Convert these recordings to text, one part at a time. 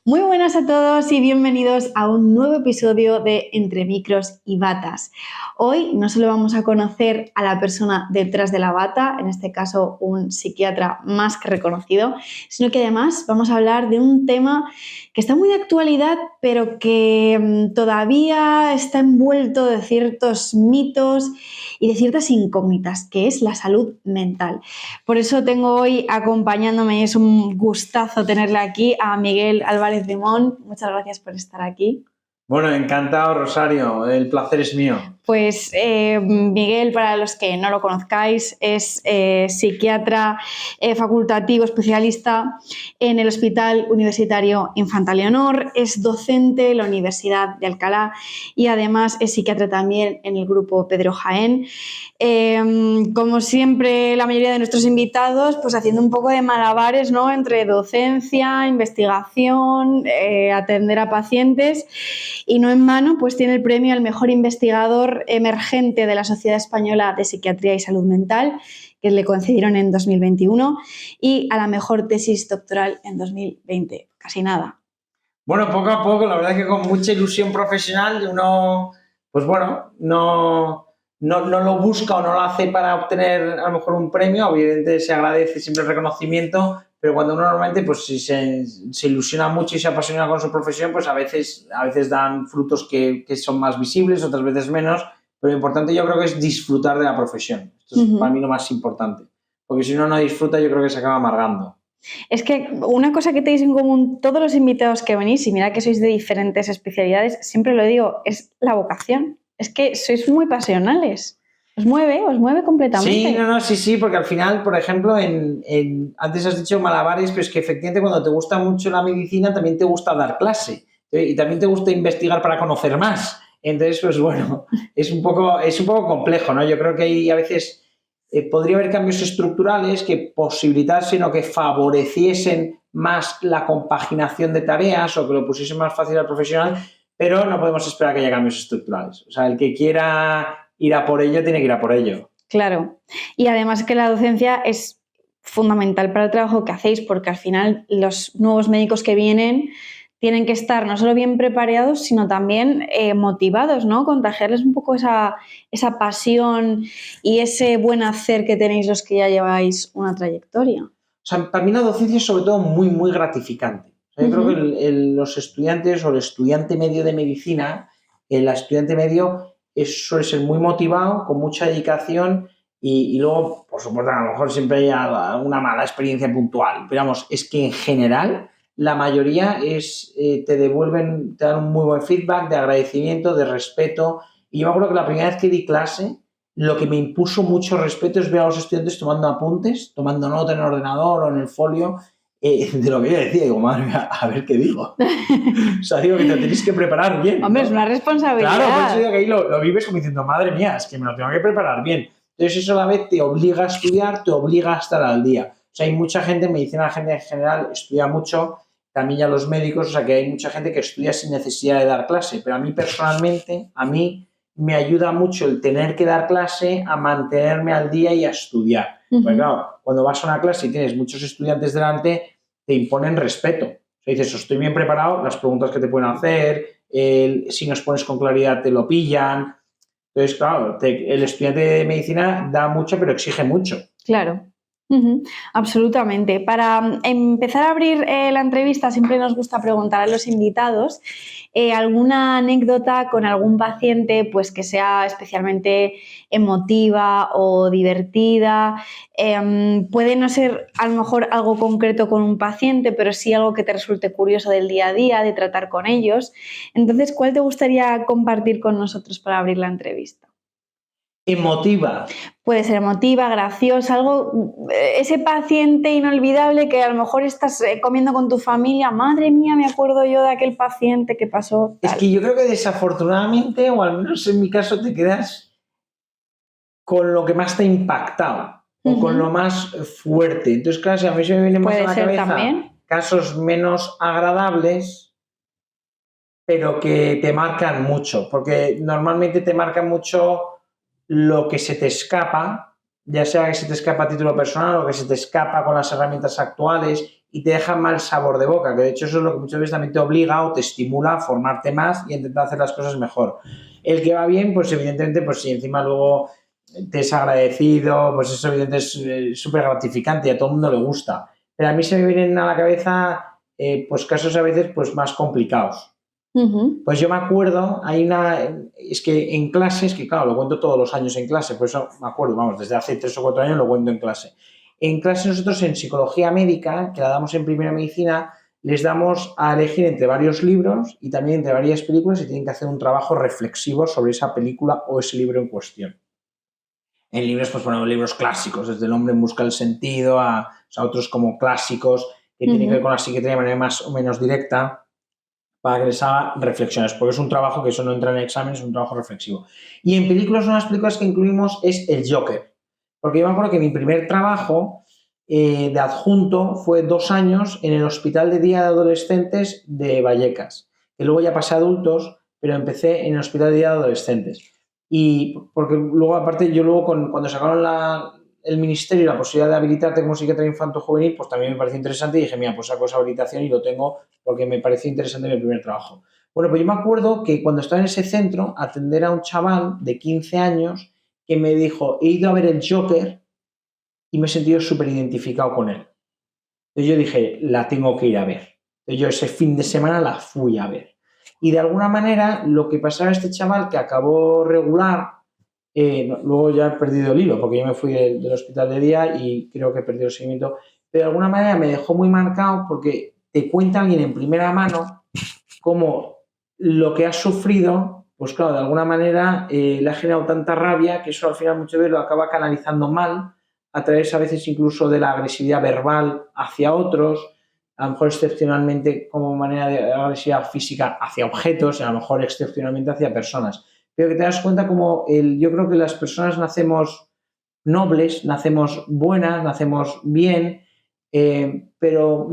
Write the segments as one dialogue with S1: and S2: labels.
S1: Muy buenas a todos y bienvenidos a un nuevo episodio de Entre Micros y Batas. Hoy no solo vamos a conocer a la persona detrás de la bata, en este caso un psiquiatra más que reconocido, sino que además vamos a hablar de un tema que está muy de actualidad, pero que todavía está envuelto de ciertos mitos y de ciertas incógnitas, que es la salud mental. Por eso tengo hoy acompañándome, es un gustazo tenerle aquí, a Miguel Álvarez Limón. Muchas gracias por estar aquí.
S2: Bueno, encantado, Rosario. El placer es mío.
S1: Pues Miguel, para los que no lo conozcáis, es psiquiatra facultativo especialista en el Hospital Universitario Infanta Leonor, es docente en la Universidad de Alcalá y además es psiquiatra también en el Grupo Pedro Jaén. Como siempre, la mayoría de nuestros invitados, pues haciendo un poco de malabares, ¿no?, entre docencia, investigación, atender a pacientes, y no en vano, pues tiene el premio al mejor investigador emergente de la Sociedad Española de Psiquiatría y Salud Mental, que le concedieron en 2021, y a la mejor tesis doctoral en 2020. Casi nada.
S2: Bueno, poco a poco, la verdad es que con mucha ilusión profesional uno, pues bueno, no lo busca o no lo hace para obtener a lo mejor un premio. Obviamente se agradece siempre el reconocimiento, pero cuando uno normalmente, pues si se ilusiona mucho y se apasiona con su profesión, pues a veces dan frutos que son más visibles, otras veces menos, pero lo importante yo creo que es disfrutar de la profesión. Esto es para mí lo más importante, porque si uno no disfruta yo creo que se acaba amargando.
S1: Es que una cosa que tenéis en común todos los invitados que venís, y mira que sois de diferentes especialidades, siempre lo digo, es la vocación. Es que sois muy pasionales. Os mueve completamente.
S2: Sí, porque al final, por ejemplo, antes has dicho malabares, pero es que efectivamente cuando te gusta mucho la medicina también te gusta dar clase y también te gusta investigar para conocer más. Entonces, pues bueno, es un poco complejo, ¿no? Yo creo que hay a veces podría haber cambios estructurales que posibilitasen o que favoreciesen más la compaginación de tareas o que lo pusiesen más fácil al profesional, pero no podemos esperar que haya cambios estructurales. O sea, el que quiera ir a por ello tiene que ir a por ello.
S1: Claro. Y además que la docencia es fundamental para el trabajo que hacéis, porque al final los nuevos médicos que vienen tienen que estar no solo bien preparados, sino también motivados, ¿no? Contagiarles un poco esa pasión y ese buen hacer que tenéis los que ya lleváis una trayectoria.
S2: O sea, para mí la docencia es sobre todo muy, muy gratificante. O sea, yo creo que los estudiantes o el estudiante medio de medicina, el estudiante medio suele ser muy motivado, con mucha dedicación y luego, por supuesto, a lo mejor siempre hay alguna mala experiencia puntual. Pero vamos, es que en general la mayoría te dan un muy buen feedback de agradecimiento, de respeto. Y yo me acuerdo que la primera vez que di clase, lo que me impuso mucho respeto es ver a los estudiantes tomando apuntes, tomando nota en el ordenador o en el folio de lo que yo decía. Digo, madre mía, a ver qué digo. O sea, digo que te tenéis que preparar bien.
S1: Hombre, ¿no? Es una responsabilidad.
S2: Claro, por eso digo que ahí lo vives como diciendo, madre mía, es que me lo tengo que preparar bien. Entonces eso a la vez te obliga a estudiar, te obliga a estar al día. O sea, hay mucha gente, en medicina, la gente en general estudia mucho, también ya los médicos, o sea, que hay mucha gente que estudia sin necesidad de dar clase, pero a mí personalmente, me ayuda mucho el tener que dar clase a mantenerme al día y a estudiar. Porque claro, cuando vas a una clase y tienes muchos estudiantes delante, te imponen respeto. O sea, dices, estoy bien preparado, las preguntas que te pueden hacer, si nos pones con claridad te lo pillan. Entonces, claro, el estudiante de medicina da mucho, pero exige mucho.
S1: Claro. Absolutamente. Para empezar a abrir la entrevista, siempre nos gusta preguntar a los invitados alguna anécdota con algún paciente, pues que sea especialmente emotiva o divertida. Puede no ser a lo mejor algo concreto con un paciente, pero sí algo que te resulte curioso del día a día, de tratar con ellos. Entonces, ¿cuál te gustaría compartir con nosotros para abrir la entrevista?
S2: Emotiva.
S1: Puede ser emotiva, graciosa, algo, ese paciente inolvidable que a lo mejor estás comiendo con tu familia, madre mía, me acuerdo yo de aquel paciente que pasó. Tal.
S2: Es que yo creo que desafortunadamente, o al menos en mi caso, te quedas con lo que más te ha impactado o con lo más fuerte. Entonces, claro, si a mí se me vienen más a la cabeza también casos menos agradables, pero que te marcan mucho, porque normalmente te marcan mucho lo que se te escapa, ya sea que se te escapa a título personal o que se te escapa con las herramientas actuales y te deja mal sabor de boca, que de hecho eso es lo que muchas veces también te obliga o te estimula a formarte más y a intentar hacer las cosas mejor. El que va bien, pues evidentemente, pues si encima luego te es agradecido, pues eso evidentemente es súper gratificante y a todo el mundo le gusta. Pero a mí se me vienen a la cabeza pues casos a veces pues más complicados. Pues yo me acuerdo, es que en clases, que claro, lo cuento todos los años en clase, por eso me acuerdo, vamos, desde hace 3 o 4 años lo cuento en clase. En clase nosotros en psicología médica, que la damos en primera medicina, les damos a elegir entre varios libros y también entre varias películas y tienen que hacer un trabajo reflexivo sobre esa película o ese libro en cuestión. En libros, pues ponemos libros clásicos, desde El hombre en busca del sentido a otros como clásicos que tienen que ver con la psiquiatría de manera más o menos directa, para que les haga reflexiones, porque es un trabajo que eso no entra en el examen, es un trabajo reflexivo. Y en películas, una de las películas que incluimos es El Joker, porque yo me acuerdo que mi primer trabajo de adjunto fue 2 años en el Hospital de Día de Adolescentes de Vallecas, que luego ya pasé a adultos, pero empecé en el Hospital de Día de Adolescentes. Y porque luego, aparte, yo luego cuando sacaron el ministerio la posibilidad de habilitarte como psiquiatra infanto-juvenil, pues también me pareció interesante y dije, mira, pues saco esa habilitación y lo tengo porque me pareció interesante mi primer trabajo. Bueno, pues yo me acuerdo que cuando estaba en ese centro, atender a un chaval de 15 años que me dijo, he ido a ver El Joker y me he sentido súper identificado con él. Entonces yo dije, la tengo que ir a ver. Entonces yo ese fin de semana la fui a ver. Y de alguna manera lo que pasaba a este chaval que acabó regular, luego ya he perdido el hilo porque yo me fui del hospital de día y creo que he perdido el seguimiento, pero de alguna manera me dejó muy marcado porque te cuenta alguien en primera mano cómo lo que has sufrido, pues claro, de alguna manera le ha generado tanta rabia que eso al final muchas veces lo acaba canalizando mal a través a veces incluso de la agresividad verbal hacia otros, a lo mejor excepcionalmente como manera de agresividad física hacia objetos y a lo mejor excepcionalmente hacia personas. Pero que te das cuenta como yo creo que las personas nacemos nobles, nacemos buenas, nacemos bien, pero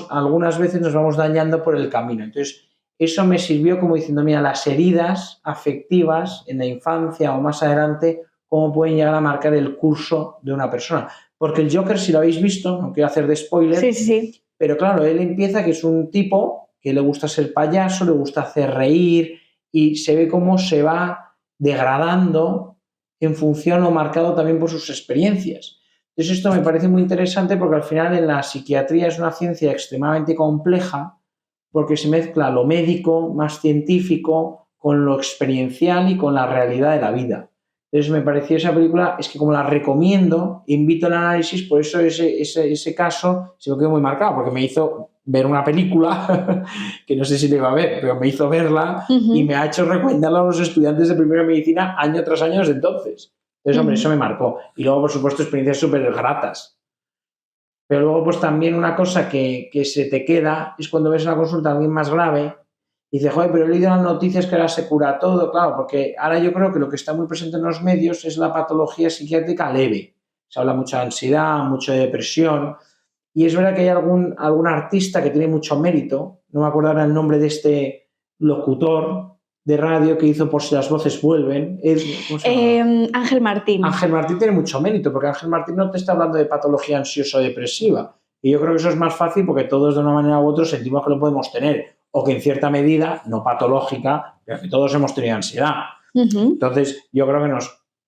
S2: algunas veces nos vamos dañando por el camino. Entonces, eso me sirvió como diciendo, mira, las heridas afectivas en la infancia o más adelante, cómo pueden llegar a marcar el curso de una persona. Porque el Joker, si lo habéis visto, no quiero hacer de spoiler,
S1: sí.
S2: Pero claro, él empieza que es un tipo que le gusta ser payaso, le gusta hacer reír y se ve cómo se va degradando en función o marcado también por sus experiencias. Entonces esto me parece muy interesante porque al final en la psiquiatría es una ciencia extremadamente compleja porque se mezcla lo médico, más científico, con lo experiencial y con la realidad de la vida. Entonces me pareció esa película, es que como la recomiendo, invito al análisis, por eso ese caso se me quedó muy marcado, porque me hizo ver una película, que no sé si le iba a ver, pero me hizo verla y me ha hecho recomendarla a los estudiantes de primera medicina año tras año desde entonces. Entonces, hombre, eso me marcó. Y luego, por supuesto, experiencias súper gratas. Pero luego, pues también una cosa que se te queda es cuando ves una consulta a alguien más grave y dices, joder, pero he leído en las noticias que ahora se cura todo. Claro, porque ahora yo creo que lo que está muy presente en los medios es la patología psiquiátrica leve. Se habla mucho de ansiedad, mucho de depresión. Y es verdad que hay algún artista que tiene mucho mérito, no me acuerdo ahora el nombre de este locutor de radio que hizo Por si las voces vuelven. ¿Cómo se llama?
S1: Ángel Martín.
S2: Ángel Martín tiene mucho mérito, porque Ángel Martín no te está hablando de patología ansioso-depresiva. Y yo creo que eso es más fácil porque todos de una manera u otra sentimos que lo podemos tener, o que en cierta medida, no patológica, pero que todos hemos tenido ansiedad. Entonces, yo creo que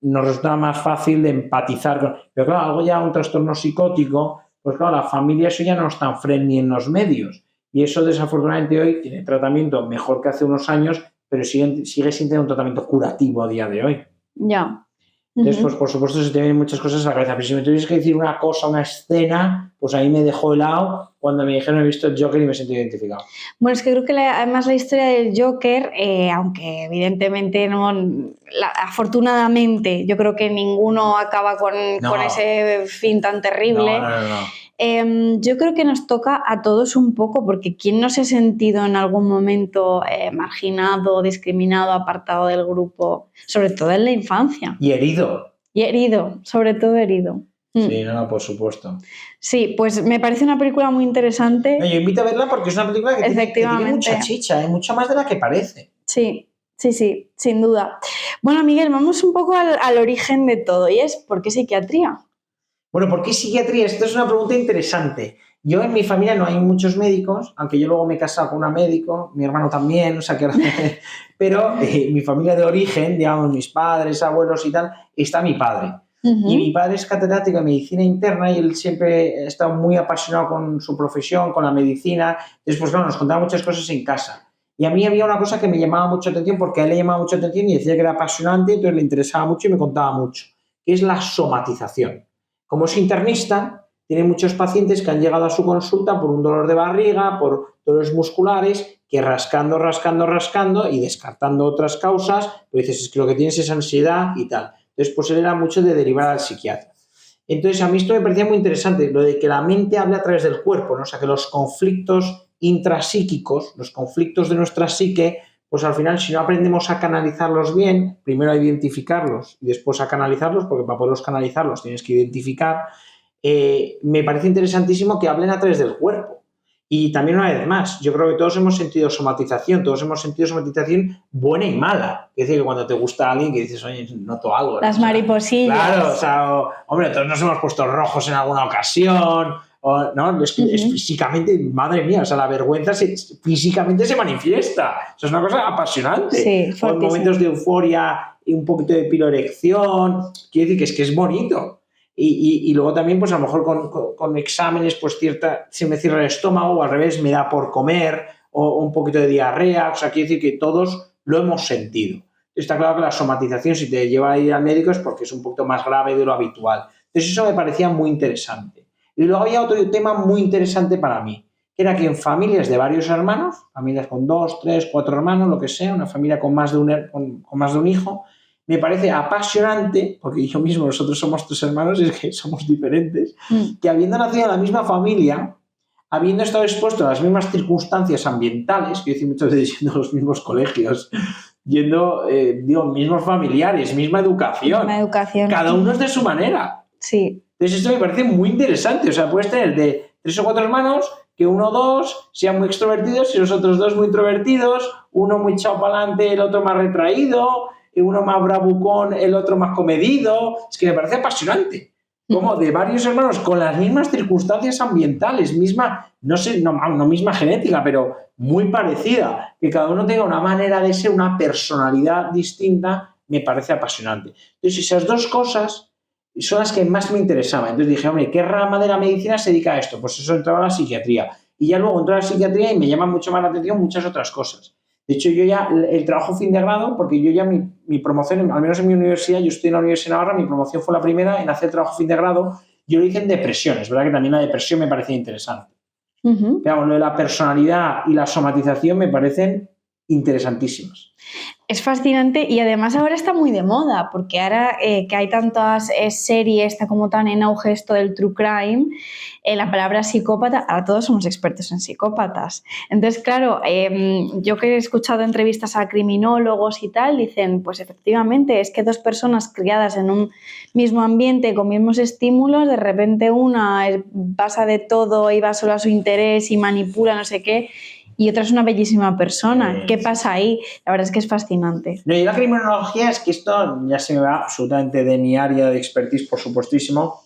S2: nos resulta más fácil de empatizar con... Pero claro, algo ya un trastorno psicótico, pues claro, la familia eso ya no es tan friendly en los medios. Y eso desafortunadamente hoy tiene tratamiento mejor que hace unos años, pero sigue sin tener un tratamiento curativo a día de hoy.
S1: Ya.
S2: Entonces, pues por supuesto se te vienen muchas cosas a la cabeza, pero si me tuvieses que decir una cosa, una escena, pues ahí me dejó helado cuando me dijeron he visto el Joker y me sentí identificado.
S1: Bueno, es que creo que además la historia del Joker, aunque evidentemente no, afortunadamente yo creo que ninguno acaba con ese fin tan terrible.
S2: No.
S1: Yo creo que nos toca a todos un poco, porque ¿quién no se ha sentido en algún momento marginado, discriminado, apartado del grupo, sobre todo en la infancia?
S2: Y herido.
S1: Y herido, sobre todo herido.
S2: Sí, no, por supuesto.
S1: Sí, pues me parece una película muy interesante.
S2: Yo invito a verla porque es una película que tiene mucha chicha, mucha más de la que parece.
S1: Sí, sin duda. Bueno, Miguel, vamos un poco al origen de todo, y es ¿por qué psiquiatría?
S2: Bueno, ¿por qué psiquiatría? Esto es una pregunta interesante. Yo en mi familia no hay muchos médicos, aunque yo luego me he casado con una médico, mi hermano también, o sea que... Pero mi familia de origen, digamos, mis padres, abuelos y tal, está mi padre. Y mi padre es catedrático de medicina interna y él siempre ha estado muy apasionado con su profesión, con la medicina. Entonces, pues claro, nos contaba muchas cosas en casa. Y a mí había una cosa que me llamaba mucho atención, porque a él le llamaba mucho atención y decía que era apasionante, entonces le interesaba mucho y me contaba mucho, que es la somatización. Como es internista, tiene muchos pacientes que han llegado a su consulta por un dolor de barriga, por dolores musculares, que rascando y descartando otras causas, pues dices, es que lo que tienes es ansiedad y tal. Entonces, pues él era mucho de derivar al psiquiatra. Entonces, a mí esto me parecía muy interesante, lo de que la mente hable a través del cuerpo, ¿no? O sea, que los conflictos intrapsíquicos, los conflictos de nuestra psique, pues al final, si no aprendemos a canalizarlos bien, primero a identificarlos y después a canalizarlos, porque para poderlos canalizarlos tienes que identificar, me parece interesantísimo que hablen a través del cuerpo. Y también una vez más, yo creo que todos hemos sentido somatización buena y mala. Es decir, que cuando te gusta alguien que dices, oye, noto algo, ¿no?
S1: Las mariposillas.
S2: Claro, o sea, hombre, todos nos hemos puesto rojos en alguna ocasión, ¿no? Es físicamente, madre mía, o sea, la vergüenza físicamente se manifiesta. Eso es una cosa apasionante.
S1: Sí,
S2: o en momentos de euforia y un poquito de pirorección. Quiere decir que es bonito. Y luego también, pues a lo mejor con exámenes, pues se me cierra el estómago o al revés, me da por comer o un poquito de diarrea. O sea, quiere decir que todos lo hemos sentido. Está claro que la somatización, si te lleva a ir al médico, es porque es un poquito más grave de lo habitual. Entonces, eso me parecía muy interesante. Y luego había otro tema muy interesante para mí, que era que en familias de varios hermanos, familias con 2, 3, 4 hermanos, lo que sea, una familia con más de un hijo, me parece apasionante, porque yo mismo, nosotros somos 3 hermanos y es que somos diferentes, que habiendo nacido en la misma familia, habiendo estado expuesto a las mismas circunstancias ambientales, quiero decir, muchas veces yendo a los mismos colegios, mismos familiares, misma educación. Cada uno es de su manera.
S1: Sí.
S2: Entonces esto me parece muy interesante. O sea, puedes tener de 3 o 4 hermanos que 1 o 2 sean muy extrovertidos y los otros 2 muy introvertidos, uno muy echado para adelante, el otro más retraído, uno más bravucón, el otro más comedido. Es que me parece apasionante. Como de varios hermanos con las mismas circunstancias ambientales, no misma genética, pero muy parecida, que cada uno tenga una manera de ser, una personalidad distinta, me parece apasionante. Entonces, esas 2 cosas son las que más me interesaban. Entonces dije, hombre, ¿qué rama de la medicina se dedica a esto? Pues eso entraba a la psiquiatría. Y ya luego entró a la psiquiatría y me llama mucho más la atención muchas otras cosas. De hecho, yo ya, el trabajo fin de grado, porque yo ya mi promoción, al menos en mi universidad, yo estoy en la Universidad de Navarra, mi promoción fue la primera en hacer trabajo fin de grado, yo lo hice en depresión. Es verdad que también la depresión me parecía interesante. Pero lo de la personalidad y la somatización me parecen interesantísimas.
S1: Es fascinante y además ahora está muy de moda, porque ahora que hay tantas series, está como tan en auge esto del true crime, la palabra psicópata, ahora todos somos expertos en psicópatas. Entonces, claro, yo que he escuchado entrevistas a criminólogos y tal, dicen, pues efectivamente, es que 2 personas criadas en un mismo ambiente, con mismos estímulos, de repente una pasa de todo y va solo a su interés y manipula no sé qué, y otra es una bellísima persona. ¿Qué pasa ahí? La verdad es que es fascinante.
S2: No, y la criminología es que esto ya se me va absolutamente de mi área de expertise, por supuestísimo,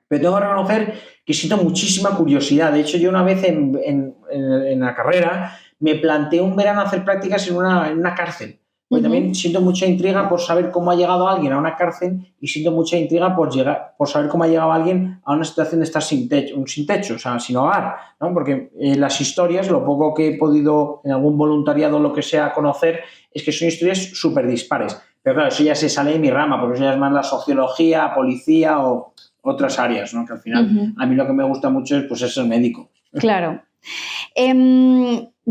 S2: pero tengo que reconocer que siento muchísima curiosidad. De hecho, yo una vez en la carrera me planteé un verano hacer prácticas en una cárcel. Porque también siento mucha intriga por saber cómo ha llegado alguien a una cárcel y siento mucha intriga por saber cómo ha llegado alguien a una situación de estar sin techo, o sea, sin hogar, ¿no? Porque las historias, lo poco que he podido en algún voluntariado o lo que sea conocer, es que son historias súper dispares. Pero claro, eso ya se sale de mi rama, porque eso ya es más la sociología, policía o otras áreas, ¿no? Que al final a mí lo que me gusta mucho es pues, ser médico.
S1: Claro.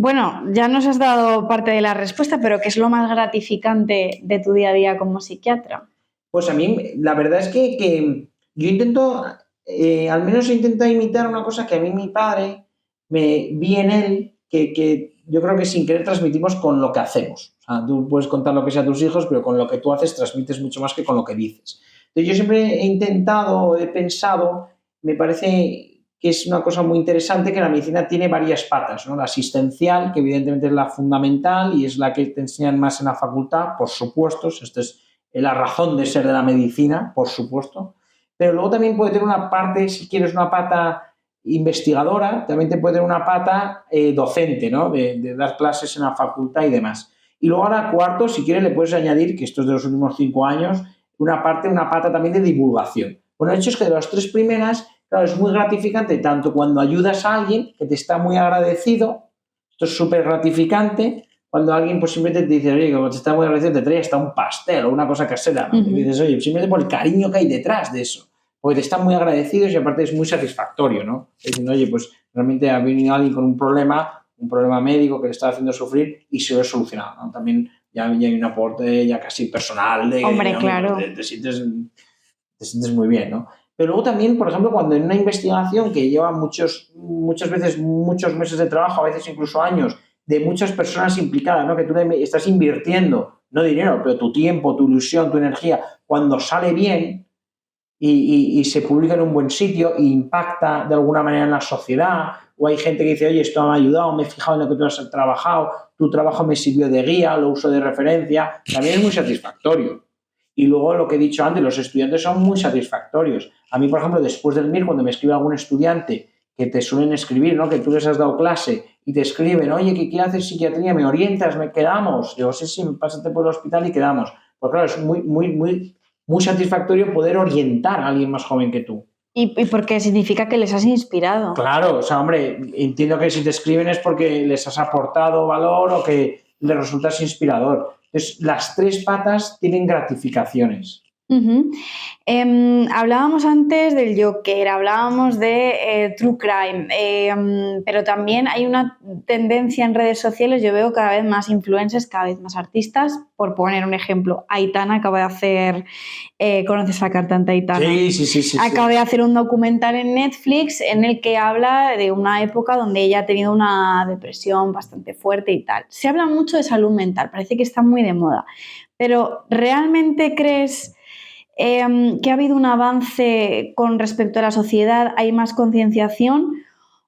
S1: Bueno, ya nos has dado parte de la respuesta, pero ¿qué es lo más gratificante de tu día a día como psiquiatra?
S2: Pues a mí, la verdad es que yo intento, al menos intento imitar una cosa que a mí mi padre, me vi en él, que yo creo que sin querer transmitimos con lo que hacemos. O sea, tú puedes contar lo que sea a tus hijos, pero con lo que tú haces transmites mucho más que con lo que dices. Entonces yo siempre he pensado, me parece que es una cosa muy interesante que la medicina tiene varias patas, ¿no? La asistencial, que evidentemente es la fundamental y es la que te enseñan más en la facultad, por supuesto, esta es la razón de ser de la medicina, por supuesto, pero luego también puede tener una parte, si quieres, una pata investigadora, también te puede tener una pata docente, ¿no? De dar clases en la facultad y demás. Y luego ahora, cuarto, si quieres, le puedes añadir, que esto es de los últimos 5 años, una pata también de divulgación. Bueno, el hecho es que de las 3 primeras, claro, es muy gratificante, tanto cuando ayudas a alguien que te está muy agradecido, esto es súper gratificante, cuando alguien pues simplemente te dice, oye, como te está muy agradecido, te trae hasta un pastel o una cosa casera, ¿no? Y dices, oye, simplemente por el cariño que hay detrás de eso, porque te están muy agradecidos y aparte es muy satisfactorio, ¿no? Diciendo, oye, pues realmente ha venido alguien con un problema médico que le está haciendo sufrir y se lo he solucionado, ¿no? También ya hay un aporte ya casi personal de
S1: Hombre, claro.
S2: Te sientes muy bien, ¿no? Pero luego también, por ejemplo, cuando en una investigación que lleva muchas veces muchos meses de trabajo, a veces incluso años, de muchas personas implicadas, ¿no? Que tú estás invirtiendo, no dinero, pero tu tiempo, tu ilusión, tu energía, cuando sale bien y se publica en un buen sitio e impacta de alguna manera en la sociedad, o hay gente que dice, oye, esto me ha ayudado, me he fijado en lo que tú has trabajado, tu trabajo me sirvió de guía, lo uso de referencia, también es muy satisfactorio. Y luego lo que he dicho antes, los estudiantes son muy satisfactorios. A mí, por ejemplo, después del MIR, cuando me escribe algún estudiante que te suelen escribir, ¿no? Que tú les has dado clase y te escriben, oye, ¿qué haces psiquiatría? ¿Me orientas? ¿Me quedamos? Digo, sí, pásate por el hospital y quedamos. Pues claro, es muy satisfactorio poder orientar a alguien más joven que tú.
S1: Y porque significa que les has inspirado.
S2: Claro, o sea, hombre, entiendo que si te escriben es porque les has aportado valor o que les resultas inspirador. Entonces, las 3 patas tienen gratificaciones.
S1: Hablábamos antes del Joker, hablábamos de True Crime, pero también hay una tendencia en redes sociales, yo veo cada vez más influencers, cada vez más artistas, por poner un ejemplo, Aitana acaba de hacer, ¿conoces a la cantante Aitana?
S2: Sí.
S1: Acaba de hacer un documental en Netflix en el que habla de una época donde ella ha tenido una depresión bastante fuerte y tal. Se habla mucho de salud mental, parece que está muy de moda, pero ¿realmente crees que ha habido un avance con respecto a la sociedad? ¿Hay más concienciación?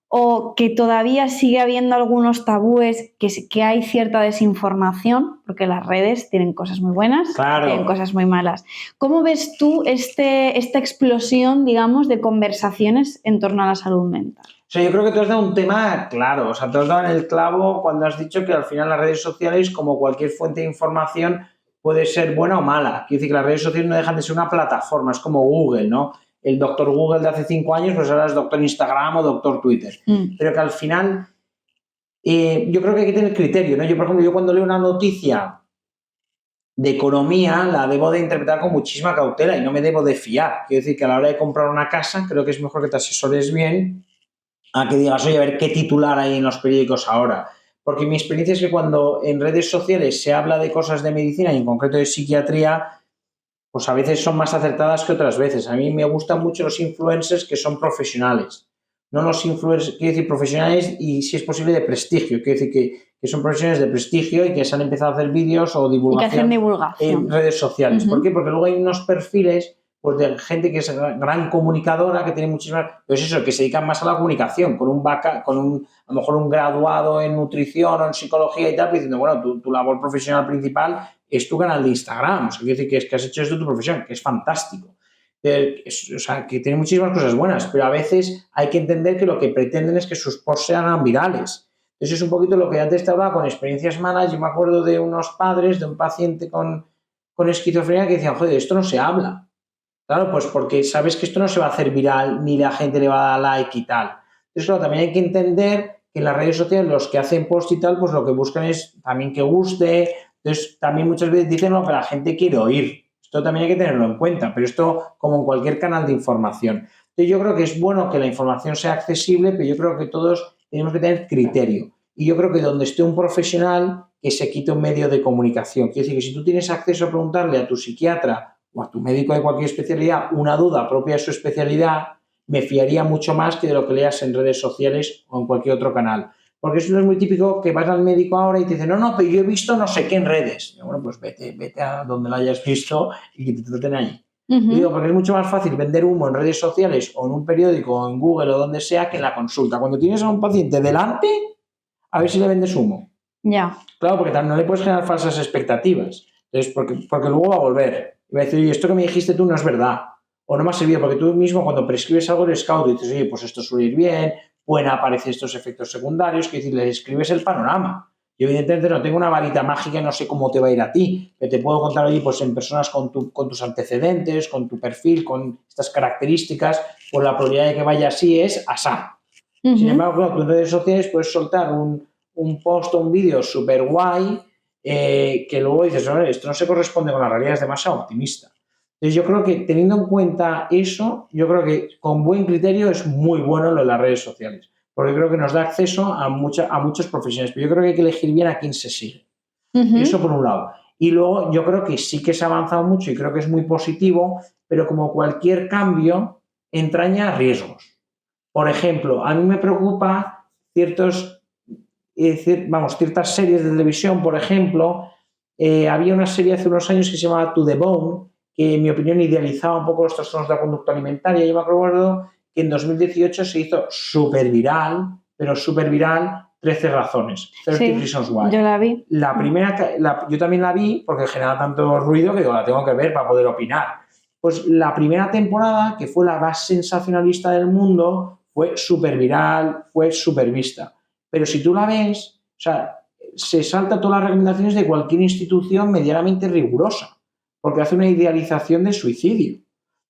S1: ¿O que todavía sigue habiendo algunos tabúes, que hay cierta desinformación? Porque las redes tienen cosas muy buenas,
S2: claro,
S1: tienen cosas muy malas. ¿Cómo ves tú esta explosión, digamos, de conversaciones en torno a la salud mental?
S2: O sea, yo creo que tú has dado un tema claro, o sea, te has dado en el clavo cuando has dicho que al final las redes sociales, como cualquier fuente de información, puede ser buena o mala. Quiero decir que las redes sociales no dejan de ser una plataforma, es como Google, ¿no? El doctor Google de hace 5 años, pues ahora es doctor Instagram o doctor Twitter. Pero que al final, yo creo que hay que tener criterio, ¿no? Yo, por ejemplo, cuando leo una noticia de economía la debo de interpretar con muchísima cautela y no me debo de fiar. Quiero decir que a la hora de comprar una casa, creo que es mejor que te asesores bien a que digas, oye, a ver qué titular hay en los periódicos ahora. Porque mi experiencia es que cuando en redes sociales se habla de cosas de medicina y en concreto de psiquiatría, pues a veces son más acertadas que otras veces. A mí me gustan mucho los influencers que son profesionales. No los influencers, quiero decir, profesionales y, si es posible, de prestigio. Quiero decir que son profesionales de prestigio y que se han empezado a hacer vídeos o divulgación en redes sociales. ¿Por qué? Porque luego hay unos perfiles pues de gente que es gran comunicadora, que tiene muchísimas, pues eso, que se dedican más a la comunicación, con a lo mejor un graduado en nutrición o en psicología y tal, pues diciendo, bueno, tu labor profesional principal es tu canal de Instagram, o sea, quiere decir que has hecho esto tu profesión, que es fantástico. O sea, que tiene muchísimas cosas buenas, pero a veces hay que entender que lo que pretenden es que sus posts sean virales. Eso es un poquito lo que antes te hablaba con experiencias malas. Yo me acuerdo de unos padres, de un paciente con esquizofrenia que decían, joder, esto no se habla. Claro, pues porque sabes que esto no se va a hacer viral ni la gente le va a dar like y tal. Entonces, claro, también hay que entender que en las redes sociales los que hacen post y tal, pues lo que buscan es también que guste. Entonces, también muchas veces dicen lo que la gente quiere oír. Esto también hay que tenerlo en cuenta, pero esto como en cualquier canal de información. Entonces, yo creo que es bueno que la información sea accesible, pero yo creo que todos tenemos que tener criterio. Y yo creo que donde esté un profesional, que se quite un medio de comunicación. Quiere decir que si tú tienes acceso a preguntarle a tu psiquiatra o a tu médico de cualquier especialidad una duda propia de su especialidad, me fiaría mucho más que de lo que leas en redes sociales o en cualquier otro canal. Porque eso no es muy típico que vas al médico ahora y te dicen, no, pero yo he visto no sé qué en redes. Y bueno, pues vete a donde lo hayas visto y que te traten allí. Y digo, porque es mucho más fácil vender humo en redes sociales o en un periódico o en Google o donde sea que en la consulta. Cuando tienes a un paciente delante, a ver si le vendes humo.
S1: Ya.
S2: Claro, porque no le puedes generar falsas expectativas. Entonces, porque luego va a volver. Y va a decir, oye, esto que me dijiste tú no es verdad. o no me ha servido, porque tú mismo cuando prescribes algo eres cauto y dices, oye, pues esto suele ir bien, pueden aparecer estos efectos secundarios, que decir, le escribes el panorama. Yo evidentemente no tengo una varita mágica, no sé cómo te va a ir a ti, pero te puedo contar, oye, pues en personas con tus antecedentes, con tu perfil, con estas características, pues la probabilidad de que vaya así es asá. Sin embargo, claro, tú en redes sociales puedes soltar un post o un vídeo súper guay que luego dices, esto no se corresponde con la realidad, es demasiado optimista. Entonces yo creo que teniendo en cuenta eso, yo creo que con buen criterio es muy bueno lo de las redes sociales, porque creo que nos da acceso a muchas profesiones, pero yo creo que hay que elegir bien a quién se sigue. Eso por un lado. Y luego yo creo que sí que se ha avanzado mucho y creo que es muy positivo, pero como cualquier cambio entraña riesgos. Por ejemplo, a mí me preocupa ciertas series de televisión, por ejemplo, había una serie hace unos años que se llamaba To The Bone, que en mi opinión idealizaba un poco los trastornos de la conducta alimentaria. Yo me acuerdo que en 2018 se hizo súper viral, pero súper viral, 13 razones, 30 Reasons Why.
S1: Yo la vi.
S2: La primera, yo también la vi porque genera tanto ruido que digo, la tengo que ver para poder opinar. Pues la primera temporada, que fue la más sensacionalista del mundo, fue súper viral, fue súper vista. Pero si tú la ves, o sea, se salta todas las recomendaciones de cualquier institución medianamente rigurosa, porque hace una idealización del suicidio.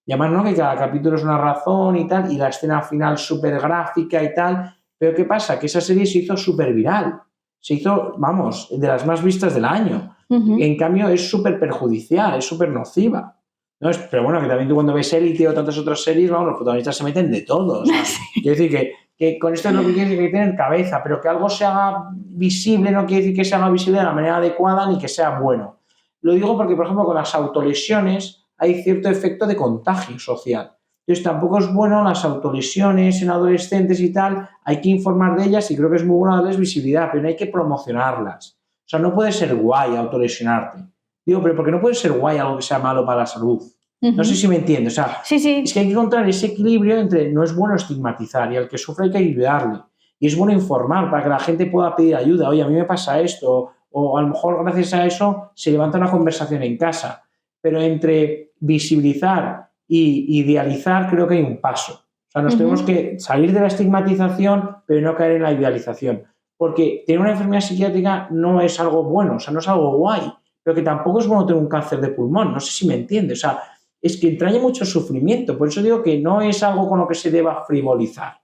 S2: Y además, ¿no? Que cada capítulo es una razón y tal, y la escena final súper gráfica y tal. Pero ¿qué pasa? Que esa serie se hizo súper viral. Se hizo, vamos, de las más vistas del año. En cambio, es súper perjudicial, es súper nociva. ¿No? Pero bueno, que también tú cuando ves Élite o tantas otras series, vamos, los protagonistas se meten de todo. O sea, quiero decir que con esto es lo que quiere decir que tener cabeza, pero que algo se haga visible no quiere decir que se haga visible de la manera adecuada ni que sea bueno. Lo digo porque, por ejemplo, con las autolesiones hay cierto efecto de contagio social. Entonces, tampoco es bueno las autolesiones en adolescentes y tal, hay que informar de ellas y creo que es muy bueno darles visibilidad, pero no hay que promocionarlas. O sea, no puede ser guay autolesionarte. Digo, pero ¿por qué no puede ser guay algo que sea malo para la salud? No sé si me entiendes. O sea,
S1: sí.
S2: Es que hay que encontrar ese equilibrio entre no es bueno estigmatizar y al que sufre hay que ayudarle. Y es bueno informar para que la gente pueda pedir ayuda. Oye, a mí me pasa esto. O a lo mejor gracias a eso se levanta una conversación en casa. Pero entre visibilizar y idealizar creo que hay un paso. O sea, nos tenemos que salir de la estigmatización, pero no caer en la idealización. Porque tener una enfermedad psiquiátrica no es algo bueno, o sea, no es algo guay. Pero que tampoco es bueno tener un cáncer de pulmón. No sé si me entiendes. O sea, es que entraña mucho sufrimiento. Por eso digo que no es algo con lo que se deba frivolizar.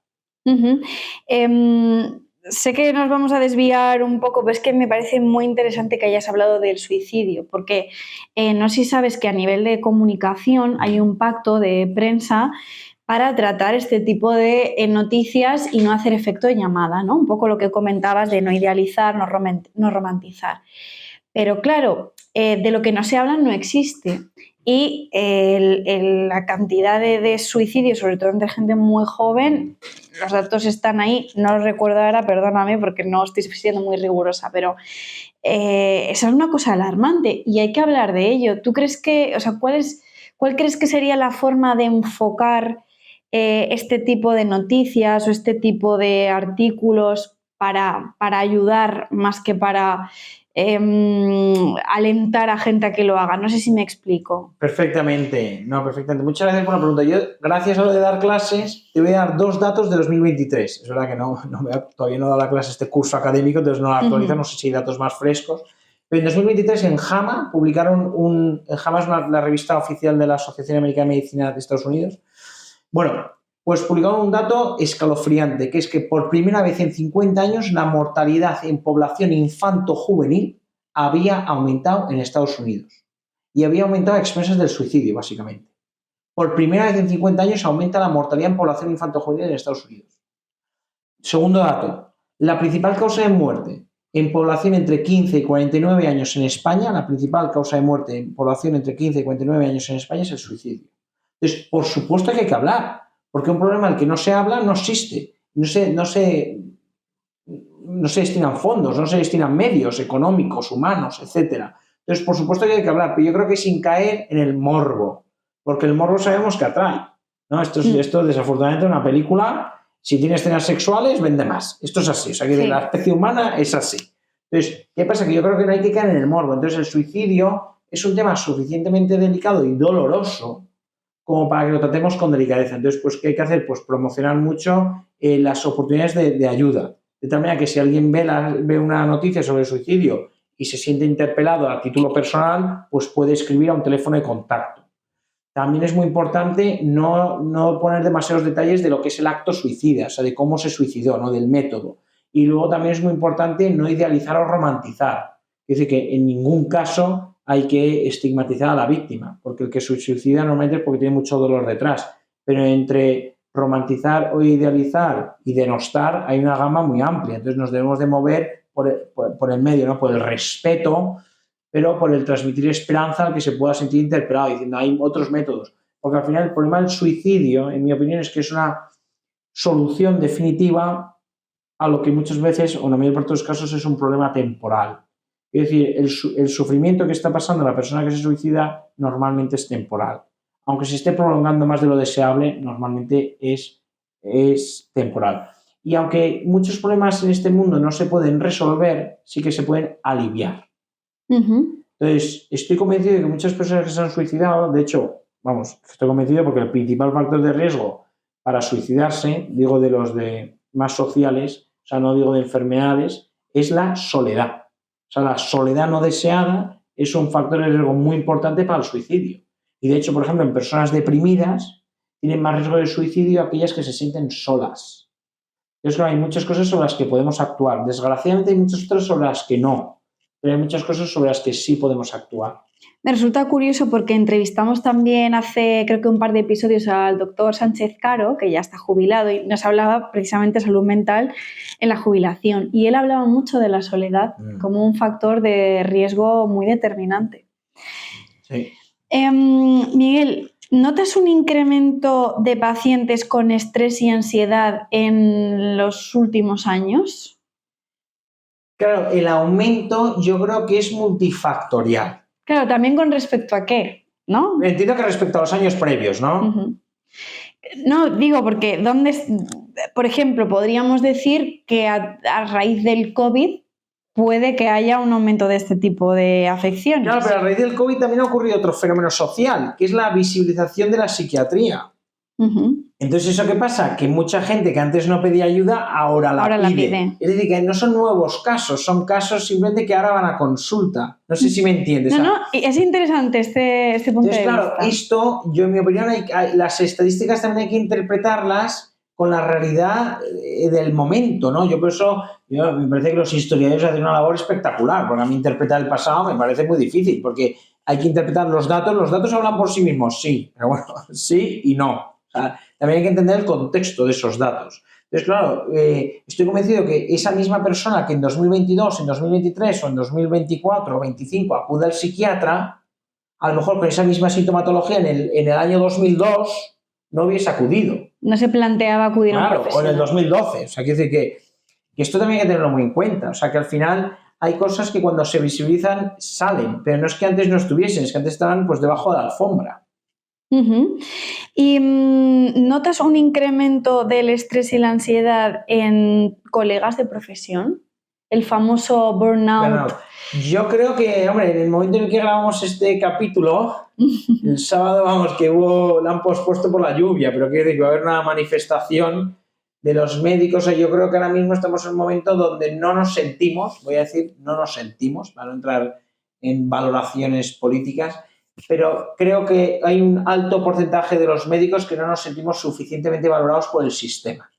S1: Sé que nos vamos a desviar un poco, pero es que me parece muy interesante que hayas hablado del suicidio, porque no sé si sabes que a nivel de comunicación hay un pacto de prensa para tratar este tipo de noticias y no hacer efecto de llamada, ¿no? Un poco lo que comentabas de no idealizar, no romantizar. Pero claro, de lo que no se habla no existe. Y la cantidad de suicidios, sobre todo entre gente muy joven, los datos están ahí, no los recuerdo ahora, perdóname porque no estoy siendo muy rigurosa, pero esa es una cosa alarmante y hay que hablar de ello. ¿Tú crees que, o sea, cuál crees que sería la forma de enfocar este tipo de noticias o este tipo de artículos para ayudar más que para alentar a gente a que lo haga? No sé si me explico.
S2: Perfectamente. Muchas gracias por la pregunta. Yo, gracias a lo de dar clases, te voy a dar 2 datos de 2023. Es verdad que todavía no he dado la clase este curso académico, entonces no la actualizo, no sé si hay datos más frescos. Pero en 2023 en JAMA publicaron JAMA es la revista oficial de la Asociación Americana de Medicina de Estados Unidos. Bueno, pues publicaron un dato escalofriante, que es que por primera vez en 50 años la mortalidad en población infanto-juvenil había aumentado en Estados Unidos. Y había aumentado a expensas del suicidio, básicamente. Por primera vez en 50 años aumenta la mortalidad en población infanto-juvenil en Estados Unidos. Segundo dato, la principal causa de muerte en población entre 15 y 49 años en España, la principal causa de muerte en población entre 15 y 49 años en España es el suicidio. Entonces, por supuesto que hay que hablar, porque un problema del que no se habla no existe. No se destinan fondos, no se destinan medios económicos, humanos, etc. Entonces, por supuesto que hay que hablar, pero yo creo que sin caer en el morbo, porque el morbo sabemos que atrae, ¿no? Esto desafortunadamente, una película, si tiene escenas sexuales, vende más. Esto es así, o sea, que de la especie humana es así. Entonces, ¿qué pasa? Que yo creo que no hay que caer en el morbo. Entonces, el suicidio es un tema suficientemente delicado y doloroso como para que lo tratemos con delicadeza. Entonces, pues, ¿qué hay que hacer? Pues promocionar mucho las oportunidades de ayuda. De tal manera que si alguien ve una noticia sobre el suicidio y se siente interpelado a título personal, pues puede escribir a un teléfono de contacto. También es muy importante no poner demasiados detalles de lo que es el acto suicida, o sea, de cómo se suicidó, ¿no? Del método. Y luego también es muy importante no idealizar o romantizar. Es decir, que en ningún caso hay que estigmatizar a la víctima, porque el que se suicida normalmente es porque tiene mucho dolor detrás. Pero entre romantizar o idealizar y denostar hay una gama muy amplia. Entonces nos debemos de mover por el medio, ¿no? Por el respeto, pero por el transmitir esperanza al que se pueda sentir interpelado, diciendo hay otros métodos. Porque al final el problema del suicidio, en mi opinión, es que es una solución definitiva a lo que muchas veces, o en la mayor parte de los casos, es un problema temporal. Es decir, el sufrimiento que está pasando a la persona que se suicida normalmente es temporal. Aunque se esté prolongando más de lo deseable, normalmente es temporal. Y aunque muchos problemas en este mundo no se pueden resolver, sí que se pueden aliviar. Entonces, estoy convencido de que muchas personas que se han suicidado, de hecho, vamos, estoy convencido porque el principal factor de riesgo para suicidarse, digo de los más sociales, o sea, no digo de enfermedades, es la soledad. O sea, la soledad no deseada es un factor de riesgo muy importante para el suicidio. Y de hecho, por ejemplo, en personas deprimidas tienen más riesgo de suicidio aquellas que se sienten solas. Entonces, claro, hay muchas cosas sobre las que podemos actuar. Desgraciadamente hay muchas otras sobre las que no. Pero hay muchas cosas sobre las que sí podemos actuar.
S1: Me resulta curioso porque entrevistamos también hace, creo que un par de episodios, al doctor Sánchez Caro, que ya está jubilado, y nos hablaba precisamente de salud mental en la jubilación. Y él hablaba mucho de la soledad como un factor de riesgo muy determinante.
S2: Sí.
S1: Miguel, ¿notas un incremento de pacientes con estrés y ansiedad en los últimos años?
S2: Claro, el aumento yo creo que es multifactorial.
S1: Claro, también con respecto a qué, ¿no?
S2: Entiendo que respecto a los años previos, ¿no?
S1: Uh-huh. No, digo, porque por ejemplo, podríamos decir que a raíz del COVID puede que haya un aumento de este tipo de afecciones.
S2: Claro, pero a raíz del COVID también ha ocurrido otro fenómeno social, que es la visibilización de la psiquiatría.
S1: Uh-huh.
S2: Entonces, ¿eso qué pasa? Que mucha gente que antes no pedía ayuda, ahora la pide. Es decir, que no son nuevos casos, son casos simplemente que ahora van a consulta. No sé si me entiendes.
S1: No, es interesante este punto de vista.
S2: Entonces, claro, esto, yo en mi opinión, las estadísticas también hay que interpretarlas con la realidad del momento, ¿no? Por eso me parece que los historiadores hacen una labor espectacular, porque a mí interpretar el pasado me parece muy difícil, porque hay que interpretar los datos hablan por sí mismos, sí, pero bueno, sí y no. O sea, también hay que entender el contexto de esos datos. Entonces, claro, estoy convencido que esa misma persona que en 2022, en 2023 o en 2024 o 2025 acude al psiquiatra, a lo mejor con esa misma sintomatología en el año 2002 no hubiese acudido.
S1: No se planteaba acudir a un profesional.
S2: O en el 2012. O sea, quiere decir que esto también hay que tenerlo muy en cuenta. O sea, que al final hay cosas que cuando se visibilizan salen, pero no es que antes no estuviesen, es que antes estaban pues debajo de la alfombra.
S1: Uh-huh. ¿Y notas un incremento del estrés y la ansiedad en colegas de profesión? El famoso burnout.
S2: Yo creo que, hombre, en el momento en el que grabamos este capítulo, el sábado, vamos, que la han pospuesto por la lluvia, pero quiero decir que va a haber una manifestación de los médicos. Yo creo que ahora mismo estamos en un momento donde no nos sentimos, voy a decir, no nos sentimos, para no entrar en valoraciones políticas, pero creo que hay un alto porcentaje de los médicos que no nos sentimos suficientemente valorados por el sistema.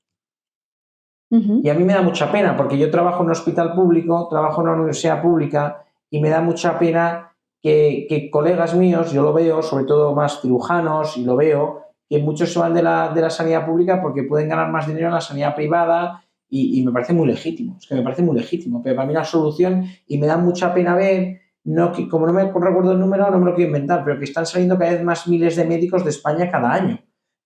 S2: Uh-huh. Y a mí me da mucha pena, porque yo trabajo en un hospital público, trabajo en una universidad pública, y me da mucha pena que colegas míos, yo lo veo, sobre todo más cirujanos, y lo veo, que muchos se van de la sanidad pública porque pueden ganar más dinero en la sanidad privada, y me parece muy legítimo, es que me parece muy legítimo, pero para mí la solución, y me da mucha pena ver, como no me recuerdo el número, no me lo quiero inventar, pero que están saliendo cada vez más miles de médicos de España cada año,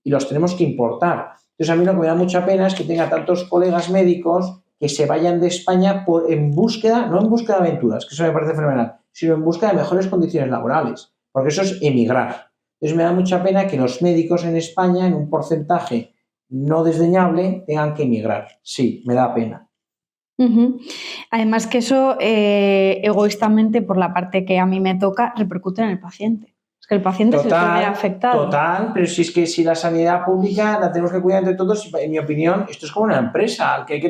S2: y los tenemos que importar. Entonces, a mí lo que me da mucha pena es que tenga tantos colegas médicos que se vayan de España no en búsqueda de aventuras, que eso me parece fenomenal, sino en busca de mejores condiciones laborales, porque eso es emigrar. Entonces, me da mucha pena que los médicos en España, en un porcentaje no desdeñable, tengan que emigrar. Sí, me da pena.
S1: Uh-huh. Además que eso, egoístamente, por la parte que a mí me toca, repercute en el paciente. Es que el paciente se puede ver afectado.
S2: Total, pero si es que si la sanidad pública la tenemos que cuidar entre todos, en mi opinión, esto es como una empresa, que hay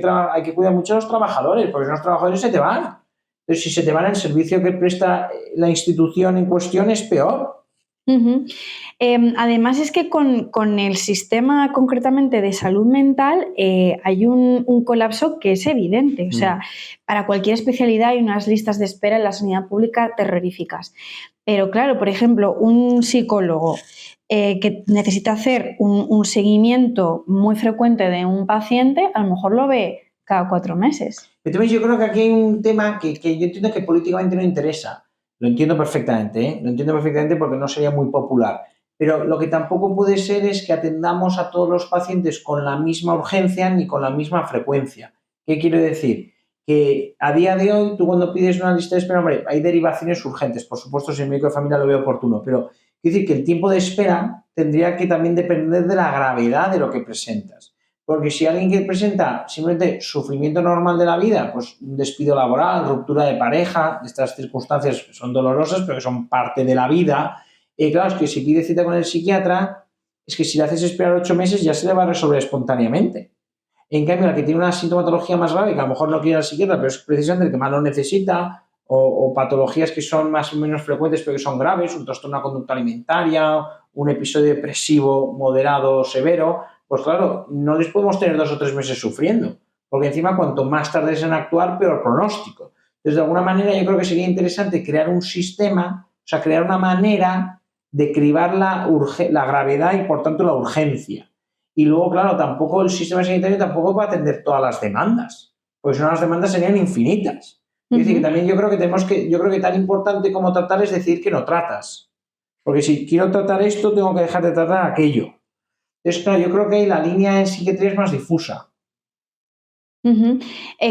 S2: que cuidar mucho a los trabajadores, porque si los trabajadores se te van. Entonces, si se te van, el servicio que presta la institución en cuestión es peor.
S1: Uh-huh. Además es que con el sistema concretamente de salud mental hay un colapso que es evidente. O sea, para cualquier especialidad hay unas listas de espera en la sanidad pública terroríficas. Pero claro, por ejemplo, un psicólogo que necesita hacer un seguimiento muy frecuente de un paciente, a lo mejor lo ve cada 4 meses.
S2: Entonces, yo creo que aquí hay un tema que yo entiendo que políticamente no interesa. Lo entiendo perfectamente, ¿eh? Lo entiendo perfectamente porque no sería muy popular. Pero lo que tampoco puede ser es que atendamos a todos los pacientes con la misma urgencia ni con la misma frecuencia. ¿Qué quiero decir? Que a día de hoy, tú cuando pides una lista de espera, hombre, hay derivaciones urgentes. Por supuesto, si el médico de familia lo ve oportuno. Pero quiero decir que el tiempo de espera tendría que también depender de la gravedad de lo que presentas. Porque si alguien que presenta simplemente sufrimiento normal de la vida, pues un despido laboral, ruptura de pareja, estas circunstancias son dolorosas, pero que son parte de la vida. Claro, es que si pide cita con el psiquiatra, es que si le haces esperar 8 meses ya se le va a resolver espontáneamente. En cambio, la que tiene una sintomatología más grave, que a lo mejor no quiere ir al psiquiatra, pero es precisamente el que más lo necesita, o patologías que son más o menos frecuentes pero que son graves, un trastorno de la conducta alimentaria, un episodio depresivo moderado o severo, pues claro, no les podemos tener 2 o 3 meses sufriendo, porque encima cuanto más tardes en actuar, peor pronóstico. Entonces, de alguna manera, yo creo que sería interesante crear un sistema, o sea, crear una manera de cribar la gravedad y, por tanto, la urgencia. Y luego, claro, tampoco el sistema sanitario tampoco va a atender todas las demandas, porque si no las demandas serían infinitas. Es decir, que también yo creo que tan importante como tratar es decir que no tratas. Porque si quiero tratar esto, tengo que dejar de tratar aquello. Entonces, claro, yo creo que la línea en psiquiatría es más difusa.
S1: Uh-huh.